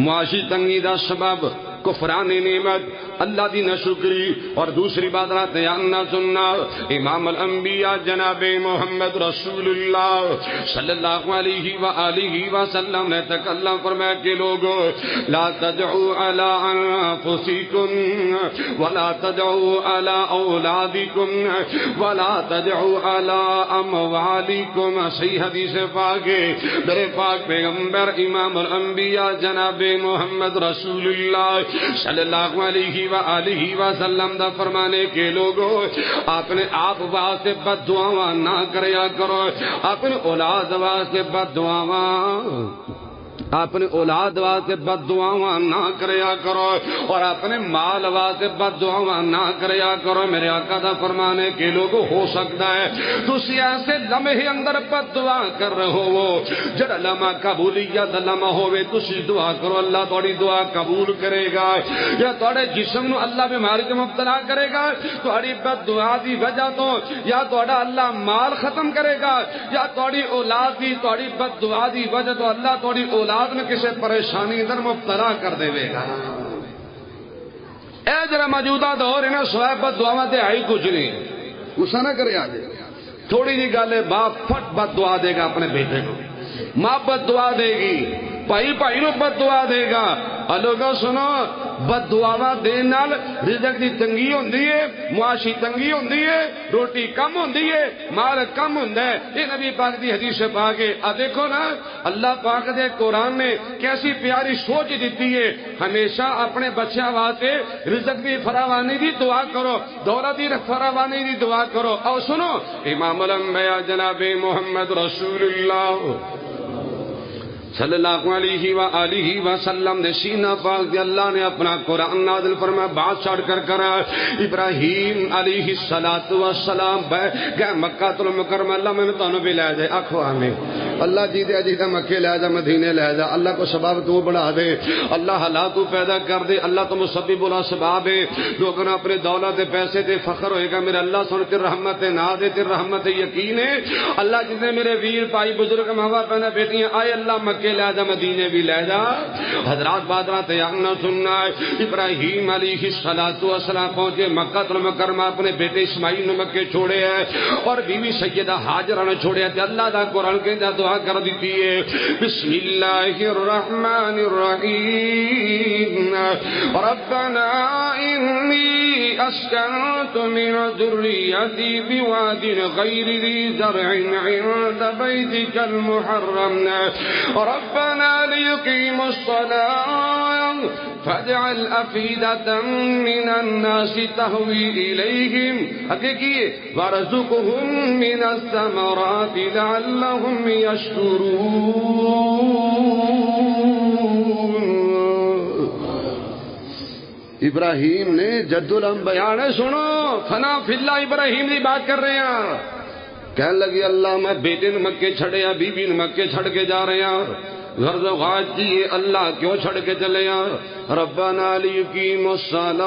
معاشی تنگی دا سبب کفران نعمت اللہ دی نشکری اور دوسری بات رات جاننا سننا امام الانبیاء جناب محمد رسول اللہ صلی اللہ علیہ وآلہ وسلم نے تکلم فرمایا کہ لوگو لا تدعوا علی انفسکم ولا تدعوا علی اولادکم ولا تدعوا علی اموالکم صحیح حدیث پاک ہے میرے پاک پیغمبر امام الانبیاء جناب محمد رسول اللہ صلی اللہ علیہ وآلہ وسلم دا فرمانے کے لوگوں اپنے آپ واسطے بد دعاواں نہ کریا کرو اپنے اولاد واسطے بد دعاواں اپنے اولاد واسطے بد دعاواں نہ کریا کرو اور اپنے مال واسطے بد دعاواں نہ کریا کرو میرے آقا دا فرمانے کے لوگوں ہو سکتا ہے تسی ایسے لمحے اندر بد دعا کر رہے ہو جڑا لمحہ قبولیت لمحہ ہوے تسی دعا کرو اللہ تہاڈی دعا قبول کرے گا یا تہاڈے جسم نو اللہ بیماری تے مبتلا کرے گا تہاڈی بد دعا دی وجہ تو یا تہاڈا اللہ مال ختم کرے گا یا تہاڈی اولاد دی تہاڈی بد دعا دی وجہ تو اللہ تہاڈی اولاد میں کسی پریشانی اندر مبتلا کر دے گا اے جرا موجودہ دور ہے نا سوائے بد دعاواں تے آئی کچھ نہیں غصہ نہ کرے آج تھوڑی جی گل ہے باپ پھٹ بد دعا دے گا اپنے بیٹے کو ماں بد دعا دے گی بھائی نو بد دعا دے گا لوگوں سنو بد دعاواں دین نال رزق دی تنگی ہوندی ہے معاشی تنگی ہوندی ہے روٹی کم ہوندی ہے مال کم ہوندا ہے یہ نبی پاک دی حدیث پاک ہے دیکھو نا اللہ پاک دے قرآن نے کیسی پیاری سوچ دیتی ہے ہمیشہ اپنے بچیاں واسطے رزق دی فراوانی دی دعا کرو دولت دی فراوانی دی دعا کرو اور سنو امام الانبیاء جناب محمد رسول اللہ صلی اللہ علیہ وآلہ وسلم دے سینہ پاک دے اللہ نے اپنا قرآن نازل فرمایا بات چھڑ کر کرا ابراہیم علیہ السلام گئے مکہ المکرمہ اللہ میں نے تانوں بھی لے جائے آکھو آمین اللہ جی دے جی مکے لے جا مدینے لے جا اللہ کو سبب تو بڑھا دے اللہ حالات تو پیدا کر دے اللہ تو مسبب الاسباب ہے لوگوں نے اپنے دولت پیسے دے فخر ہوئے گا میرے اللہ سن تیری رحمت نہ دے تیری رحمت یقین ہے اللہ جتنے میرے ویر بھائی بزرگ ماں باپ بہن بیٹیاں آئے اللہ مکے لے جا مدینے بھی لے جا حضرات بادرات یاغنا سننا ابراہیم علیہ السلام پہنچے مکہ المکرمہ اپنے بیٹے اسماعیل نے مکے چھوڑے ہیں اور بیوی سیدہ ہاجرہ نے چھوڑے ہیں اللہ دا قرآن کے دعا کر دیتی ہے بسم اللہ الرحمن الرحیم ربنا انی اسکنت من ذریتی بواد غیر ذی زرع عند بیتک المحرم ربنا لیقیموا الصلاة فاجعل افئدة من الناس تهوی الیہم حقیقی وارزقهم من الثمرات لعلهم یشکرون ابراہیم نے جد الانبیاء نے سنو فنا فی اللہ ابراہیم کی بات کر رہے ہیں کہنے لگی اللہ میں بیٹے نے مکے چھڑے یا بی بی نے مکے چھڑ کے جا رہے ہیں غرض و غاز کیے اللہ کیوں چھڑ کے چلے ہیں ربنا لیقیموا الصلاۃ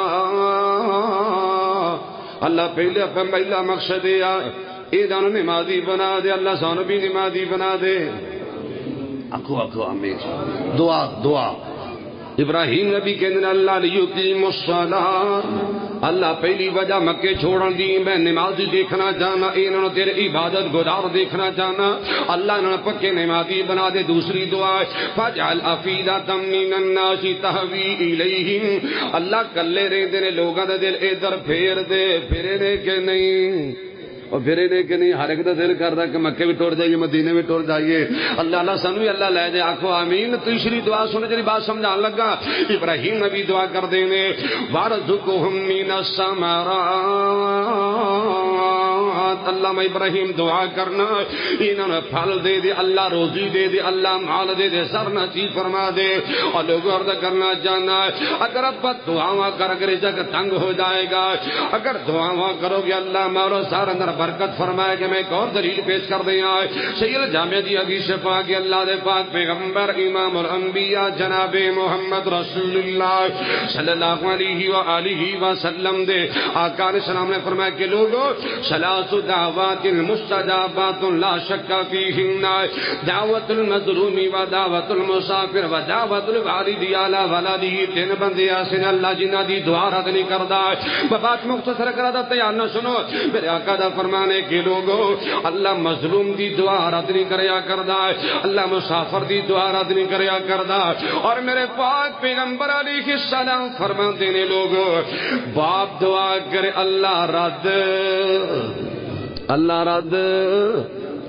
اللہ پہلا مقصد یہ دانو نمازی بنا دے اللہ سانو بھی نمازی بنا دے اکھو امین دعا ابراہیم نبی کہنے اللہ لیقیموا الصلاۃ اللہ پہلی وجہ مکے چھوڑن دی میں نمازی دیکھنا چاہنا انہوں نے تیرے عبادت گزار دیکھنا چاہنا اللہ انہوں نے پکے نمازی بنا دے دوسری دعا فاجعل افئدة من الناس تهوی الیہم اللہ کلے رہندے نے لوگاں دے دل ادھر پھیر دے پھرے نے کہ نہیں اور پھرے نے کہ نہیں ہر ایک دا دل کر رہا کہ مکے بھی ٹور جائیے مدینے بھی ٹور جائیے اللہ اللہ سنوی اللہ لے جائے آنکھو آمین تیسری دعا سنے جنہی بات سمجھان لگا ابراہیم نبی دعا کر دینے وارزقہم من الثمرات اللہ میں ابراہیم دعا کرنا انہوں نے پھل دے دے اللہ روزی دے دے اللہ مال دے دے سر نصیب فرما دے اور لوگ عرض کرنا جانا اگر اب دعاواں کر اگر جگ تنگ ہو جائے گا اگر دعاواں کرو گے اللہ مولو سار اندر برکت فرمائے کہ میں ایک اور دلیل پیش کر دیں آئے سید جامع دی حدیث پاک کہ اللہ دے پاک پیغمبر امام الانبیاء جناب محمد رسول اللہ صلی اللہ علیہ وآلہ وسلم دے آقا علیہ السلام نے فرمایا کہ لوگو ثلاث دعوات مستجابات لا شک فیہن دعوت المظلوم و دعوت المسافر و دعوت الوالد علی ولدہ تین بندے آسن اللہ جنہ دی دعا رد نہیں کردہ بات مختصر کرا دا تیار نہ سنو میرے آقا دا فرمانے کے لوگوں اللہ مظلوم دی دعا رد نہیں کریا کردہ اللہ مسافر دی دعا رد نہیں کریا کردہ اور میرے پاک پیغمبر علیہ السلام فرما دینے لوگوں باپ دعا کرے اللہ رد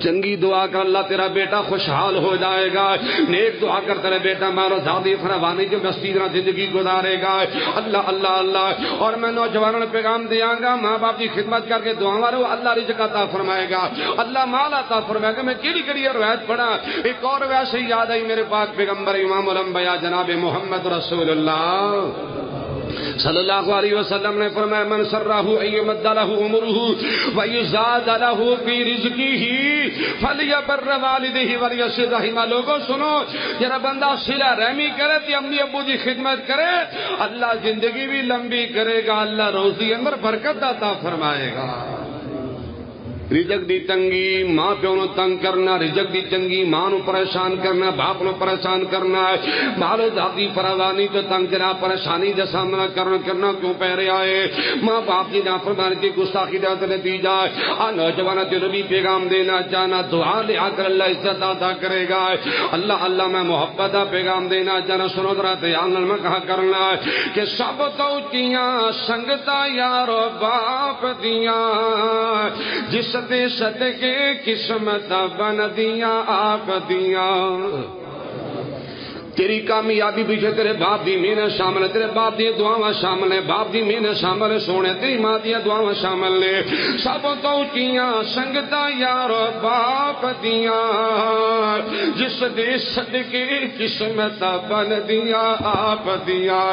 چنگی دعا کر اللہ تیرا بیٹا خوشحال ہو جائے گا نیک دعا کر تیرا بیٹا مارو زادی فراوانی جو مسیدہ زندگی گزارے گا اللہ اللہ اللہ اور میں نوجوانوں نے پیغام دیاں گا ماں باپ کی خدمت کر کے دعا مارو اللہ رزق عطا فرمائے گا اللہ مال عطا فرمائے گا میں کیڑی روایت پڑھا ایک اور ویسے ہی یاد آئی میرے پاک پیغمبر امام الانبیاء جناب محمد رسول اللہ صلی اللہ علیہ وسلم نے فرمایا من سرہ ایمد لہ عمرہ ویزاد لہ فی رزقہ فلیبر والدہ ولیصل رحمہ لوگوں سنو جرا بندہ صلہ رحمی کرے تی امی ابو دی خدمت کرے اللہ زندگی بھی لمبی کرے گا اللہ روزی اندر برکت عطا فرمائے گا رزق دی تنگی ماں پیو نو تنگ کرنا رزق دی تنگی ماں نو پریشان کرنا باپ نو پریشان کرنا مالو ذاتی فراوانی تو تنگ کرنا پریشانی دا سامنا کرنا کیوں پہ رہا ہے ماں باپ کی نافرمانی کی گستاخی دا نتیجہ نوجوان دل بھی پیغام دینا چاہنا دعا لیا کر اللہ عزت عطا کرے گا اللہ اللہ میں محبت پیغام دینا چاہنا سنو ذرا دھیان میں کہا کرنا کہ سب تو کیاں سنگتا یارو باپ دیاں جس دے صدقے قسمت بن دیاں آپ دیاں تیری کامیابی پیچھے تیرے باپ دی محنت شامل ہے تیرے باپ دی دعاواں شامل ہے باپ دی محنت شامل ہے سونے تیری ماں دی دعاواں شامل ہے سب تو کیاں سنگتا یار باپ دیاں جس دے صدقے قسمت بن دیاں آپ دیاں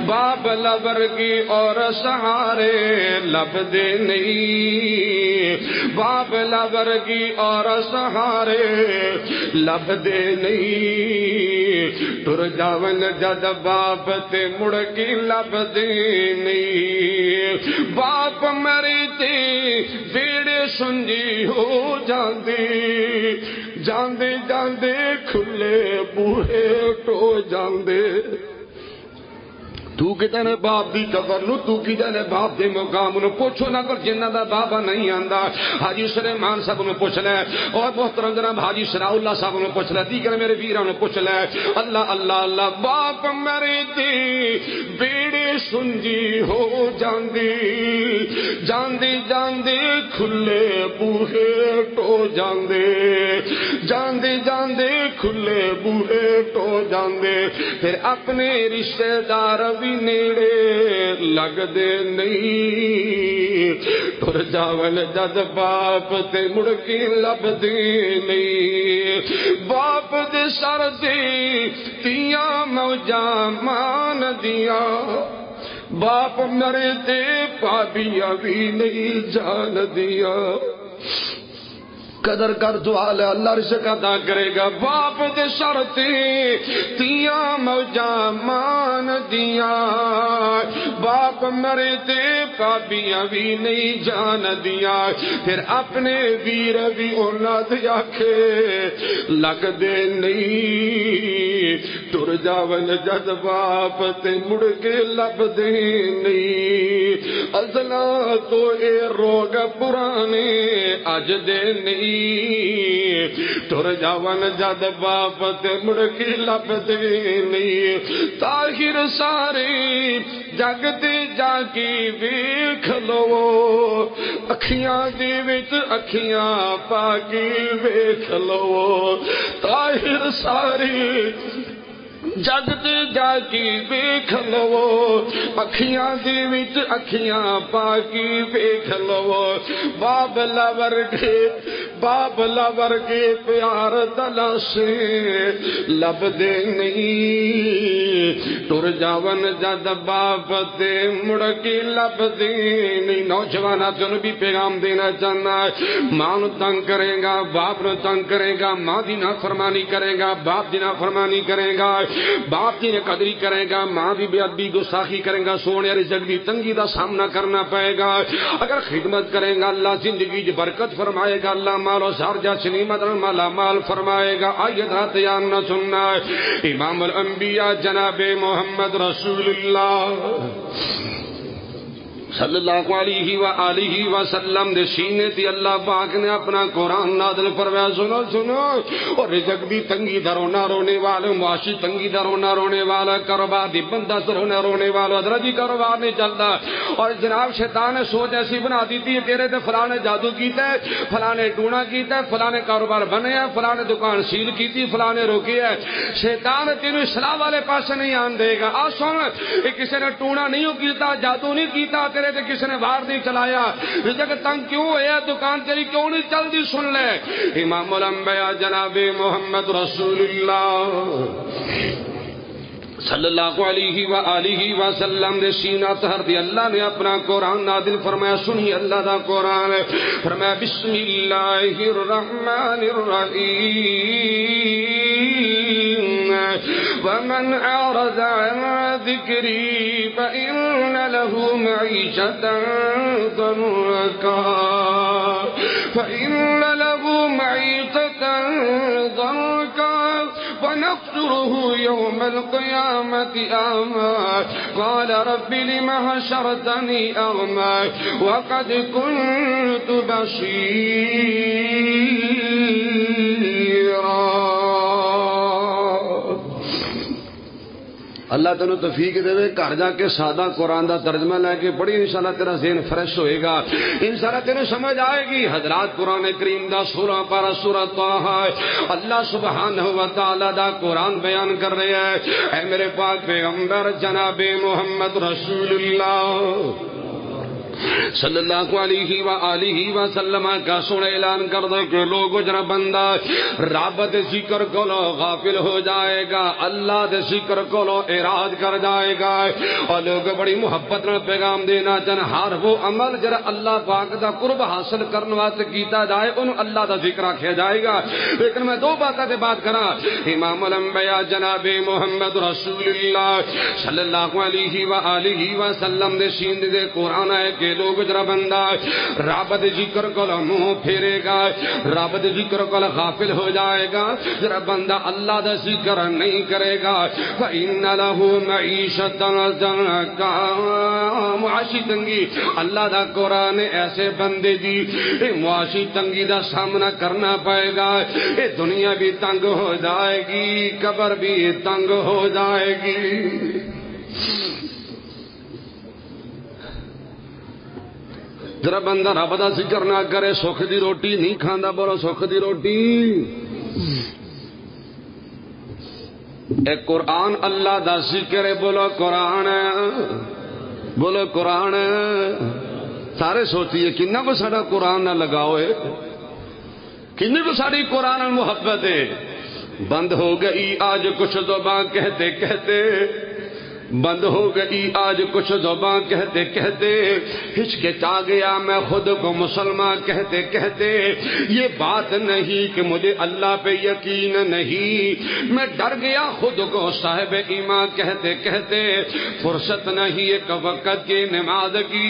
باپ لبر کی اور سہارے لب دے نہیں باپ لبر کی اور سہارے لب دے نہیں ٹر جاون جد باپ تے مڑ کے لب دے نہیں باپ مرے تے بیڑے سنجی ہو جاندے جاندے جاندے کھلے بوہے ٹو جاندے تو کہتے ہیں باپ دی قبر نو تو کہتے ہیں باپ دے مقام نو پوچھو نہ کر جنہ دا بابا نہیں آندا حاجی سلیمان صاحب نو پوچھ لے اور محترم جناب حاجی ثناء اللہ صاحب نو پوچھ لے دیگر میرے ویراں نو پوچھ لے اللہ اللہ اللہ باپ مرے تے بیڑے سنجی ہو جاندی جاندی جاندی کھلے بوہے ٹو جاندے جاندی جاندے کھلے بوہے ٹو جاندے پھر اپنے رشتہ دار نیڑے لگ دے نہیں ٹر جاون جد باپ تے مڑ کے لب دے نہیں باپ دے سر دے تیاں موجاں مان دیا باپ مرے تے پابیاں بھی نہیں جان دیا قدر کر دعا لے اللہ رزق عطا کرے گا باپ دے سر تے تیاں موجاں مان دیا باپ مرے تے پابیاں بھی نہیں جان دیا پھر اپنے ویر بھی انہاں دے آکھے لگ دے نہیں ٹر جاون جد باپ تے مڑ کے لب دے نہیں ازلا تو اے روگ پرانے اج دے نہیں ٹر جاون جد باپ تے مڑ کے لب دے نہیں طاہر سارے جگ تے جا کے ویکھ لو اکھیاں دے وچ اکھیاں پا کے ویکھ لو طاہر سارے جگ تے جا کے ویکھ لو اکھیاں دے وچ اکھیاں پا کے ویکھ لو بابلا ورگے پیار دلاسے لب دے نہیں ٹر جاون جد باپ تے مڑ کے لب دے نہیں نوجواناں تینوں بھی پیغام دینا چاہنا ماں نو تنگ کرے گا باپ نو تنگ کرے گا ماں دی نافرمانی کرے گا باپ دی نافرمانی کرے گا باپ کی قدری کرے گا ماں بھی بے ادبی گستاخی کرے گا سونے رزق دی تنگی دا سامنا کرنا پائے گا اگر خدمت کرے گا اللہ زندگی دی برکت فرمائے گا اللہ مال و زارجہ نعمت مالا مال فرمائے گا آیت راتیان نہ سننا امام الانبیاء جناب محمد رسول اللہ صلی اللہ علیہ وآلہ وسلم دے سینے تے اللہ پاک نے اپنا قرآن نازل فرمایا سنو سنو اور رزق دی تنگی دا رونا رونے والے معاشی تنگی دا رونا رونے والا کاروبار دی بندہ سے رونے والا حضرت جی کاروبار نہیں چلتا اور جناب شیطان نے سوچ ایسی بنا دی تھی تیرے تے فلاں نے جادو کیتا ہے فلاں نے ٹونا کیتا ہے فلاں نے کاروبار بنے ہے فلاں نے دکان سیل کی تھی فلاں نے روکی ہے شیطان تینوں اصلاح والے پاس نہیں آن دے گا آ سن کسی نے ٹونا نہیں کیتا جادو نہیں کیتا تیرے تے کسی نے باہر نہیں چلایا رزق تنگ کیوں ہے دکان تیری کیوں نہیں چلتی سن لے امام الانبیاء جناب محمد رسول اللہ صلی اللہ علیہ وآلہ وسلم دے سینہ تہر دی اللہ نے اپنا قرآن نازل فرمایا سنی اللہ دا قرآن فرمایا بسم اللہ الرحمن الرحیم ومن اعرض عن ذکری فإن له معیشة ضنکا فإن له معیشة ضنکا ونحشره يوم القيامة أعمى قال رب لم حشرتني أعمى وقد كنت بصيرا اللہ تینوں توفیق دے گھر جا کے سادہ قرآن دا ترجمہ لے کے پڑھی انشاءاللہ تیرا ذہن فریش ہوئے گا انشاءاللہ تینوں سمجھ آئے گی حضرات قرآن کریم دا سورہ پارہ سورہ طٰہٰ اللہ سبحانہ وتعالی دا قرآن بیان کر رہے ہیں اے میرے پاک پیغمبر جناب محمد رسول اللہ صلی اللہ علیہ وآلہ وسلم کا سن اعلان کر دے کہ لوگ جرا بندہ رب دے ذکر کولو غافل ہو جائے گا، اللہ دے ذکر کولو اعراض کر جائے گا، اور لوگ بڑی محبت نال پیغام دینا چاہن ہر وہ عمل جڑا اللہ پاک دا قرب حاصل کرنے واسطے کیتا جائے انہوں اللہ دا ذکر آکھیا جائے گا۔ لیکن میں دو باتیں تے بات کراں، امام الانبیاء جناب محمد رسول اللہ صلی اللہ علیہ وآلہ وسلم دے سیند دے قرآن ہے کہ لوگ جرا بندہ رب دے ذکر کو منہ پھیرے گا، رب دے ذکر کو غافل ہو جائے گا، جرا بندہ اللہ دا ذکر نہیں کرے گا فَإِنَّ لَهُ مَعِيشَةً ضَنكًا، معاشی تنگی۔ اللہ دا قرآن ایسے بندے دی معاشی تنگی دا سامنا کرنا پائے گا، یہ دنیا بھی تنگ ہو جائے گی، قبر بھی تنگ ہو جائے گی۔ ذرا بندہ رب دا ذکر نہ کرے سکھ دی روٹی نہیں کھاندا، بولو سکھ دی روٹی۔ اے قرآن اللہ دا ذکر ہے، بولو قرآن، بولو قرآن۔ سارے سوچیے کنا کو ساڈا قرآن نہ لگاؤ ہے، کنے کو ساری قرآن محبت ہے۔ بند ہو گئی آج کچھ زباں کہتے کہتے، بند ہو گئی آج کچھ زباں کہتے کہتے، ہچکچا گیا میں خود کو مسلمان کہتے کہتے، یہ بات نہیں کہ مجھے اللہ پہ یقین نہیں، میں ڈر گیا خود کو صاحب ایمان کہتے کہتے، فرصت نہیں ایک وقت کی نماز کی،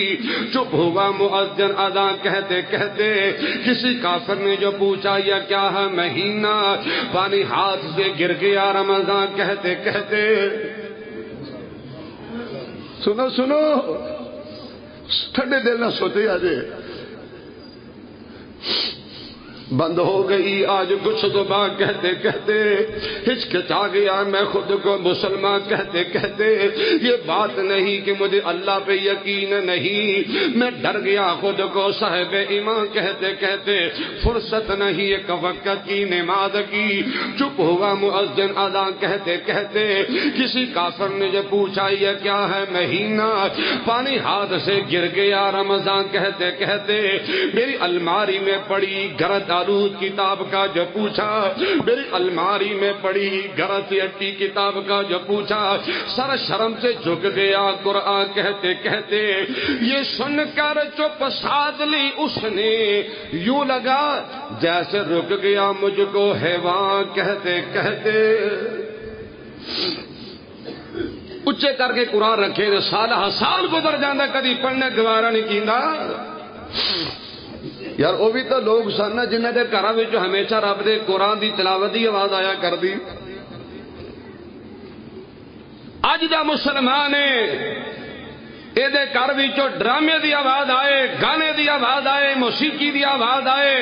چپ ہوا مؤذن اذان کہتے کہتے، کسی کافر نے جو پوچھا یہ کیا ہے مہینہ، پانی ہاتھ سے گر گیا رمضان کہتے کہتے۔ سنو سنو ٹھنڈے دل نہ سوتے آجے، بند ہو گئی آج کچھ زباں کہتے کہتے، ہچکچا گیا میں خود کو مسلمان کہتے کہتے، یہ بات نہیں کہ مجھے اللہ پہ یقین نہیں، میں ڈر گیا خود کو صاحب ایمان کہتے کہتے، فرصت نہیں ایک وقت کی نماز کی، چپ ہوا مؤذن اذان کہتے کہتے، کسی کافر نے جو پوچھا یہ کیا ہے مہینہ، پانی ہاتھ سے گر گیا رمضان کہتے کہتے، میری الماری میں پڑی گرد آلود کتاب کا جو پوچھا، میری الماری میں پڑی گرد اٹی کتاب کا جو پوچھا، سر شرم سے جھک گیا قرآن کہتے کہتے، یہ سن کر چپ سادھ لی اس نے، یوں لگا جیسے رک گیا مجھ کو حیوان کہتے کہتے۔ اچھے کر کے قرآن رکھے تو سال گزر جاندہ کدی پڑھنے گوارا نہیں کیندا۔ یار وہ بھی تو لوگ سن جنہیں دے گھراں وچ ہمیشہ رب دے قرآن دی تلاوت دی آواز آیا کر دی۔ اج دا مسلمان ہے اے دے گھر وچوں ڈرامے دی آواز آئے، گانے دی آواز آئے، موسیقی دی آواز آئے،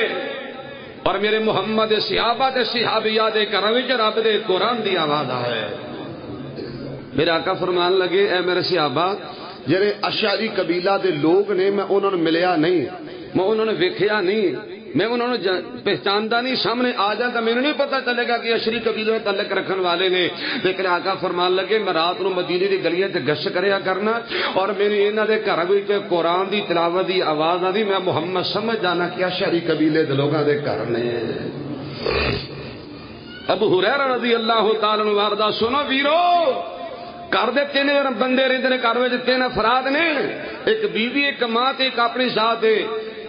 اور میرے محمد صحابہ تے صحابیہ دے گھراں وچ رب دے قرآن دی آواز آئے۔ میرے آقا فرمان لگے اے میرے صحابہ جڑے اشعری قبیلہ دے لوگ نے میں انہوں نے ملیا نہیں، میں انہوں نے ویکھیا نہیں، میں انہوں نے پہچاندا نہیں، سامنے آ جاتا میں نہیں پتا چلے گا کہ اشعری قبیلے میں تعلق رکھن والے نے۔ لیکن آقا فرمان لگے میں رات نو مدینے دی گلیاں تے گشت کریا کرنا، اور میری انہاں دے گھر وچ قرآن دی تلاوت دی آواز آندی، میں محمد سمجھ جانا کہ اشعری قبیلے دے لوگاں دے گھر نے۔ ابو ہریرہ رضی اللہ تعالی عنہ واردا سنو ویرو، گھر دے تین بندے رہندے نے، گھر وچ تین افراد نے، ایک بیوی، ایک ماں تے ایک اپنی ذات ہے۔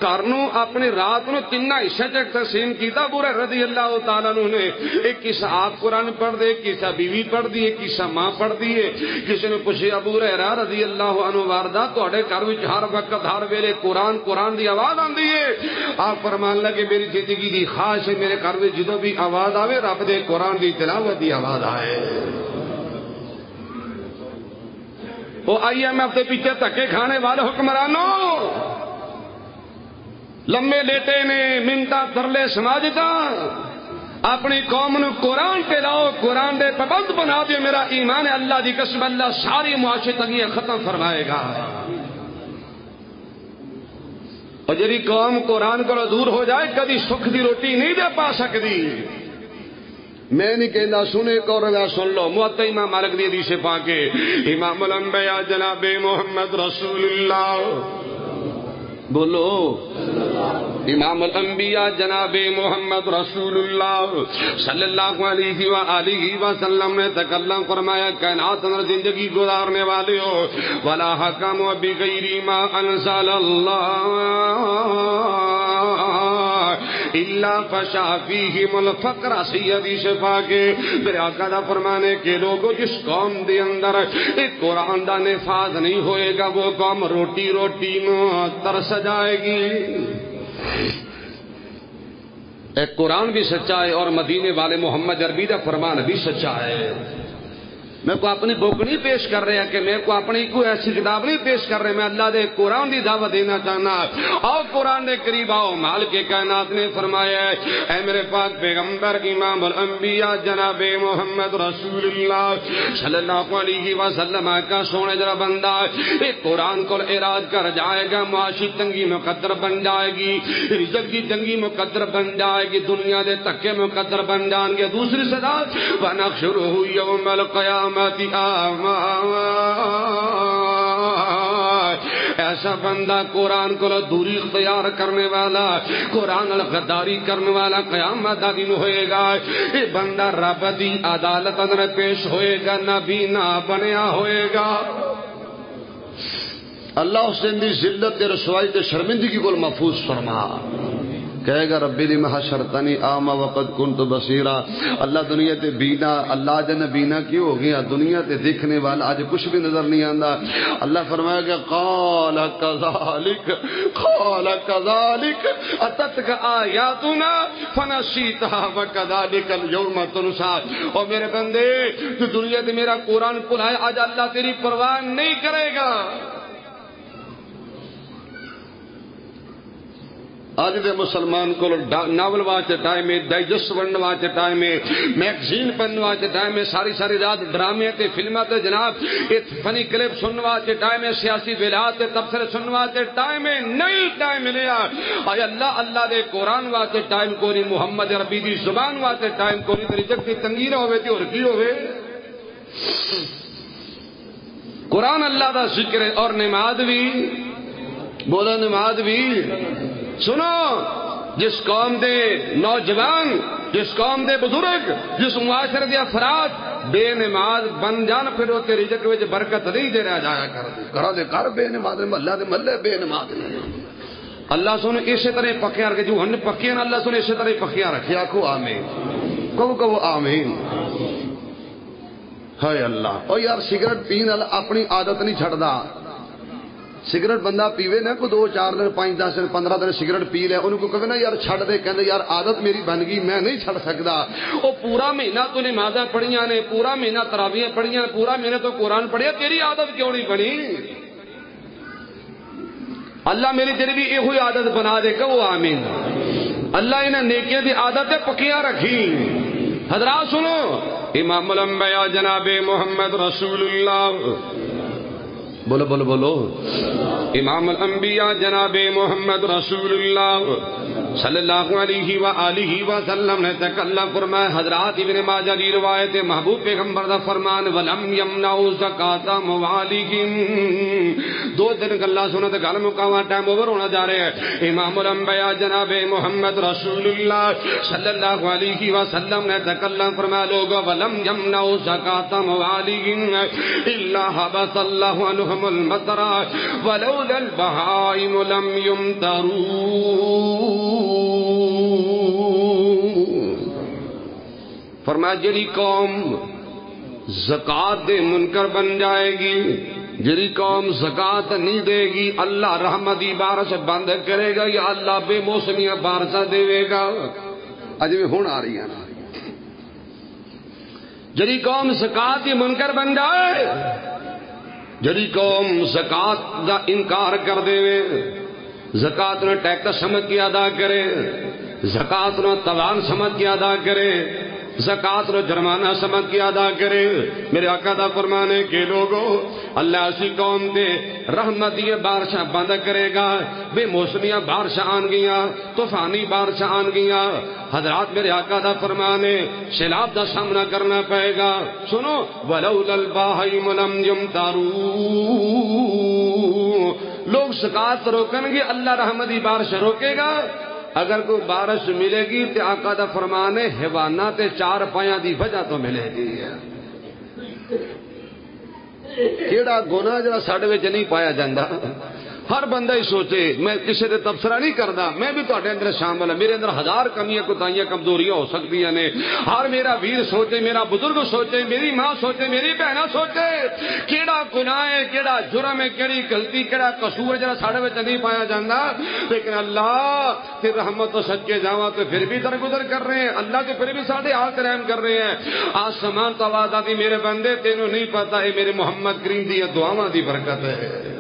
گھر نو اپنی رات نو تین حصے چ تقسیم کیتا ابو ہریرہ رضی اللہ تعالیٰ عنہ نے، ایک حصہ آپ قرآن پڑھ دے، ایک حصہ بیوی پڑھ دی، ایک حصہ ماں پڑھ دی ہے۔ کسی نے پوچھا ابو ہریرہ رضی اللہ عنہ واردا تہاڈے گھر وچ ہر وقت ہر ویلے قرآن دی آواز آندی ہے؟ آپ فرمان لگے میری زندگی دی خواہش ہے میرے گھر وچ جدوں بھی آواز آوے رب دے قرآن دی تلاوت دی آواز آئے۔ وہ IMF کے پیچھے دھکے کھانے والے حکمرانوں لمبے لیٹے نے منتا ترلے سماجتا، اپنی قوم نو قرآن پہ لاؤ، قرآن دے پابند بنا دے، میرا ایمان ہے اللہ دی قسم اللہ ساری معاشی تنگیاں ختم فرمائے گا۔ اور جری قوم قرآن کو دور ہو جائے کبھی سکھ دی روٹی نہیں دے پا سکتی۔ میں نہیں کہنا سنے کو رضا سن لو، موطا امام مالک دی حدیث پاک ہے، امام الانبیاء جناب محمد رسول اللہ بولو امام الانبیاء جناب محمد رسول اللہ صلی اللہ علیہ وآلہ وسلم نے تکلم فرمایا کائنات اندر زندگی گزارنے والے ہو ولا حکم بغیر ما انزل اللہ الا فشا فیہم الفقر سیدی شفا کے میرے آقا دا فرمانے کے لوگوں جس قوم دے اندر ایک قرآن دا نفاذ نہیں ہوئے گا وہ قوم روٹی روٹی میں ترس جائے گی. ایک قرآن بھی سچا ہے اور مدینے والے محمد عربی دا فرمان بھی سچا ہے. میں کو اپنی بک نہیں پیش کر رہا کہ میں کو اپنی کوئی ایسی کتاب نہیں پیش کر رہے, میں اللہ دے قرآن دی دعوت دینا چاہنا. اور قرآن دے قریب آؤ. مالک کائنات نے فرمایا اے میرے پاک پیغمبر امام الانبیاء جناب محمد رسول اللہ صلی اللہ علیہ وسلم کا سونے جرا بندہ ایک قرآن کو اراد کر جائے گا معاشی تنگی مقدر بن جائے گی, رزق کی تنگی مقدر بن جائے گی, دنیا دے تکے مقدر بن جان گے. دوسری صدا ونحشرہ یوم القیامہ ایسا بندہ قرآن کو دوری اختیار کرنے والا, قرآن غداری کرنے والا قیامت دا دن ہوئے گا. یہ بندہ رب دی عدالت اندر پیش ہوئے گا, نبی نہ بنیا ہوئے گا. اللہ اس دن دی ذلت رسوائی تے شرمندگی کو محفوظ فرما. کہے گا ربی لم حشرتنی اعمی وقد کنت بصیرا. اللہ دنیا تے بینا, اللہ جن بینا کیوں ہو گیا, دنیا تے دیکھنے والا آج کچھ بھی نظر نہیں آندا. اللہ فرمائے گا قال کذالک اتتک آیاتنا فنسیتها وکذالک اليوم تنسا. اور میرے بندے تو دنیا تے میرا قرآن پڑھائے, آج اللہ تیری پرواہ نہیں کرے گا. آج دے مسلمان کو ناول واسطے ٹائم ہے, ڈائجسٹ بننے واسطے ٹائم ہے, میگزین پڑھنے واسطے ٹائم ہے, ساری رات ڈرامے تے فلمیں تے جناب فنی کلپ سننے واسطے ٹائم ہے, سیاسی ویلات تے تبصرے سننے واسطے ٹائم ہے. نہیں ٹائم ملیا آج اللہ دے قرآن واسطے ٹائم کو نہیں, محمد عربی دی زبان واسطے ٹائم کو نہیں. رزق دی تنگی نہ ہوے تے اور کی ہوے. قرآن اللہ دا ذکر ہے اور نماز بھی بولا, نماز بھی سنو. جس قوم دے نوجوان, جس قوم دے بزرگ, جس معاشرے دے افراد بے نماز بن جان پھر وہ تیری رزق وچ برکت نہیں دے رہا جایا کر دے کر بے نماز محلہ دے محلے بے نماز. اللہ سن اسی طرح پکیاں رکھے جو ہن پکیاں اللہ سن اسی طرح پکیاں رکھے. آکھو آمین, کہو آمین. ہائے اللہ. او یار سگریٹ پین والا اپنی عادت نہیں چھڑدا. سگریٹ بندہ پیوے نا کو 2 4 دن 5 10 دن 15 دن سگریٹ پی لے, انہوں کو کہے نا یار چھڑ دے, کہندے یار عادت میری بن گئی میں نہیں چھڑ سکدا. او پورا مہینہ تو نمازاں پڑھیاں نے, پورا مہینہ تراویحاں پڑھیاں, پورا مہینہ تو قرآن پڑھیا, تیری عادت کیوں نہیں بنی؟ اللہ میری تیری بھی یہ ہوئی عادت بنا دے. کہ وہ آمین. اللہ انہیں نیکیاں دی عادتیں پکیاں رکھی. حضرات سنو, امام الانبیاء جناب محمد رسول اللہ بولو بولو بولو امام الانبیاء جناب محمد رسول اللہ صلی اللہ علیہ وآلہ وسلم نے تکلم فرمایا. حضرات ابن ماجہ کی روایت محبوب پیغمبر دا فرمان ولم یمنعوا زکاۃ اموالہم. 2 دن گلا سنو تے گل مکاواں, ٹائم اوور ہونا جا رہا ہے. امام الانبیاء جناب محمد رسول اللہ صلی اللہ علیہ وسلم نے تکلم فرمایا لوگو ولم یمنعوا زکاۃ اموالہم الا حبس اللہ عنہم المطر ولولا البہائم لم یمطروا. فرمایا جڑی قوم زکات دے منکر بن جائے گی, جڑی قوم زکات نہیں دے گی, اللہ رحمتی بارش بند کرے گا یا اللہ بے موسمیاں بارشاں دے گا. اج بھی ہن آ رہی ہیں. جڑی قوم زکات دی منکر بن جائے, جڑی قوم زکات دا انکار کر دے, زکات نو ٹیکس سمجھ کے ادا کرے, زکات نو توان سمجھ کے ادا کرے, زکات نو جرمانہ سمجھ کے ادا کرے, میرے آقا دا فرمانے کے لوگوں اللہ اسی قوم دے رحمتی بارشاں بند کرے گا. بے موسمیاں بارشاں آن گیاں, طوفانی بارشاں آن گیاں. حضرات میرے آقا دا فرمانے سیلاب دا سامنا کرنا پائے گا. سنو ولولا البہائم لم یمطروا, لوگ زکات روکن گے اللہ رحمت دی بارش روکے گا. اگر کوئی بارش ملے گی تو آقا دا فرمان ہے حیوانات چار پایاں دی وجہ تو ملے گی. کیڑا گناہ جڑا ساڈے وچ نہیں پایا جاندا. ہر بندہ ہی سوچے. میں کسی دے تبصرہ نہیں کردا, میں بھی تہاڈے اندر شامل ہوں. میرے اندر ہزار کمیاں کوتاہیاں کمزوریاں ہو سکتی نے. ہر میرا ویر سوچے, میرا بزرگ سوچے, میری ماں سوچے, میری بہنا سوچے کیڑا گناہ ہے, کیڑا جرم ہے, کیڑی غلطی, کیڑا قصور ہے جڑا ساڈے وچ نہیں پایا جاندا. لیکن اللہ تے رحمت تو سچ کے جاواں تو پھر بھی درگزر کر رہے ہیں. اللہ تو پھر بھی ساڈے حال تے رحم کر رہے ہیں. آسمان تو آواز آتی میرے بندے تینوں نہیں پتا اے میرے محمد کریم دی دعاواں دی برکت ہے.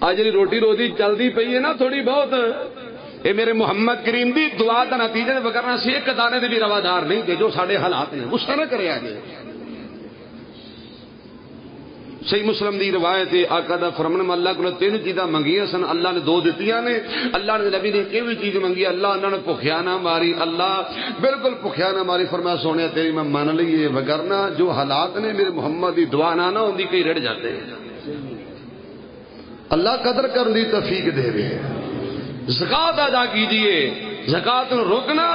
آج روٹی روزی چلتی پئی ہے نا تھوڑی بہت, یہ میرے محمد کریم دی دعا کا نتیجہ وگرنا سی ایک دانے دے بھی روادار نہیں تھے جو سارے حالات نے. غصہ نہ کرے آگے. صحیح مسلم دی روایت ہے آقا دا فرمان اللہ کو تین چیزاں منگیاں سن, اللہ نے دو دتیاں نے. اللہ نے نبی نے کوئی چیز منگی, اللہ نے بھکھیا نہ ماری. اللہ بالکل بھکھیا نہ ماری. فرمایا سونے تیری میں مان لی, وگرنا جو حالات نے میرے محمد دی دعا نہ ہوندی کئی رڑ جاتے ہیں. اللہ قدر کرنے دی توفیق دے رہے. زکات ادا کیجئے. زکات روکنا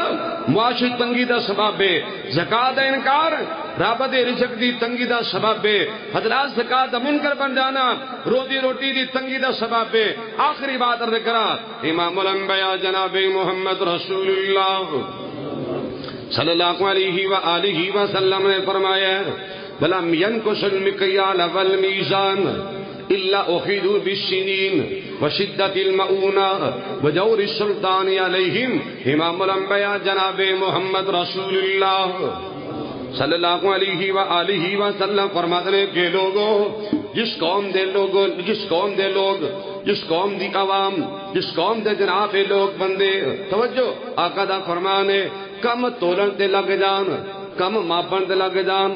معاشی تنگی دا سبب ہے. زکات دا انکار رابط رزق دی تنگی دا سبب ہے. حضرات زکات دا منکر بن جانا روزی روٹی دی تنگی دا سبب ہے. آخری بات عرض کرا, امام الانبیاء جناب محمد رسول اللہ صلی اللہ علیہ وآلہ وسلم نے فرمایا بلم ینقص المکیال والمیزان الا اخذوا بالسنین وشدت المؤونہ وجور السلطان علیہم. امام الانبیاء جناب محمد رسول اللہ صلی اللہ علیہ وآلہ وسلم فرماتے ہیں کہ لوگوں, جس قوم دی عوام, جس قوم دے جناب لوگ بندے, توجہ آقا دا فرمان ہے کم تولن تے لگ جان, کم ماپن تے لگ جان.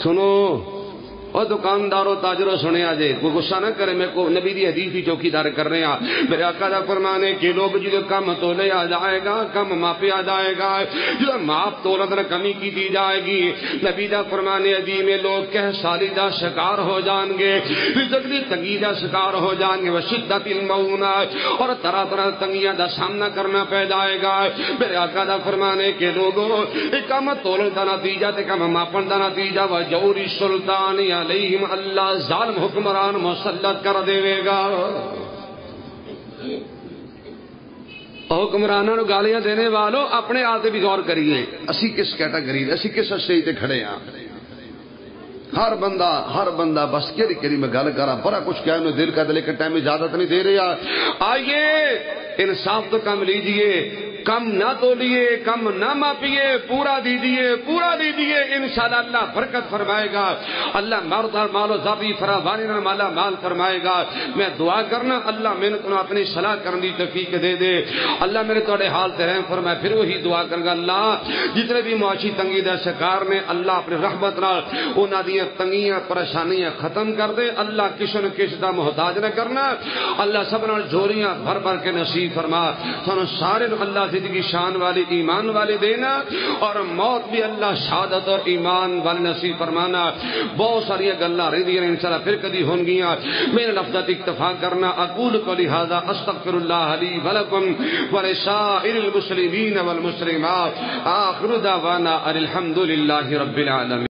سنو اور دکانداروں تاجروں سنے آجے, کوئی غصہ نہ کرے, میں کو نبی دی حدیث کی چوکیدار کر رہے ہیں. میرے آقا دا فرمان ہے کہ لوگ جو کم تولے آ جائے گا, کم ماپے آ جائے گا, جو ماپ تولت نہ کمی کی دی جائے گی. نبی دا فرمان عظیم ہے لوگ کہہ سالی دا شکار ہو جان گے, رزق دی تنگی دا شکار ہو جان گے, وشدت المؤونہ اور طرح طرح تنگیاں دا سامنا کرنا پہ جائے گا. میرے آقا دا فرمان ہے کہ لوگوں کم تولن دا نتیجہ تے کم ماپن دا نتیجہ وجور السلطان علیہم, اللہ ظالم حکمران مسلط کر دے گا. حکمرانوں کو گالیاں دینے والوں اپنے آتے بھی غور کریے, اسی کس کیٹاگری, اسی کس اسٹیج تے کھڑے ہیں. ہر بندہ بس کیری میں گل کرا, بڑا کچھ کہنے دل کا دل کے ٹائم اجازت نہیں دے رہا. آئیے انصاف تو کم لیجئے, کم نہ تولیے, کم نہ ماپیے, پورا دیجئے. انشاءاللہ اللہ برکت فرمائے گا. اللہ مال و ذاتی فراوانی نہ مالا مال فرمائے گا. میں دعا کرنا اللہ میں نے تمہیں اپنی صلاح کرنے کی توفیق دے دے. اللہ میرے توڑے حال تے رحم فرمائے. پھر وہی دعا کروں گا اللہ جتنے بھی معاشی تنگی دا شکار نے اللہ اپنی رحمت نال انہاں دی تنگیاں پریشانیاں ختم کر دے. اللہ کسی نہ کسی دا محتاج نہ کرنا. اللہ سب نال جوڑیاں بھر بھر کے نصیب فرما. سانو سارے اللہ زندگی شان والی ایمان والی دینا اور موت بھی اللہ شہادت اور ایمان والی نصیب فرمانا. بہت ساری گلاں رہندیاں نے انشاءاللہ پھر کدی ہون گیاں. میرے لفظات اکتفا کرنا. اقول قولی ھذا استغفر اللہ لی ولکم ولسائر المسلمین والمسلمات. آخر دعوانا الحمد للہ رب العالمین.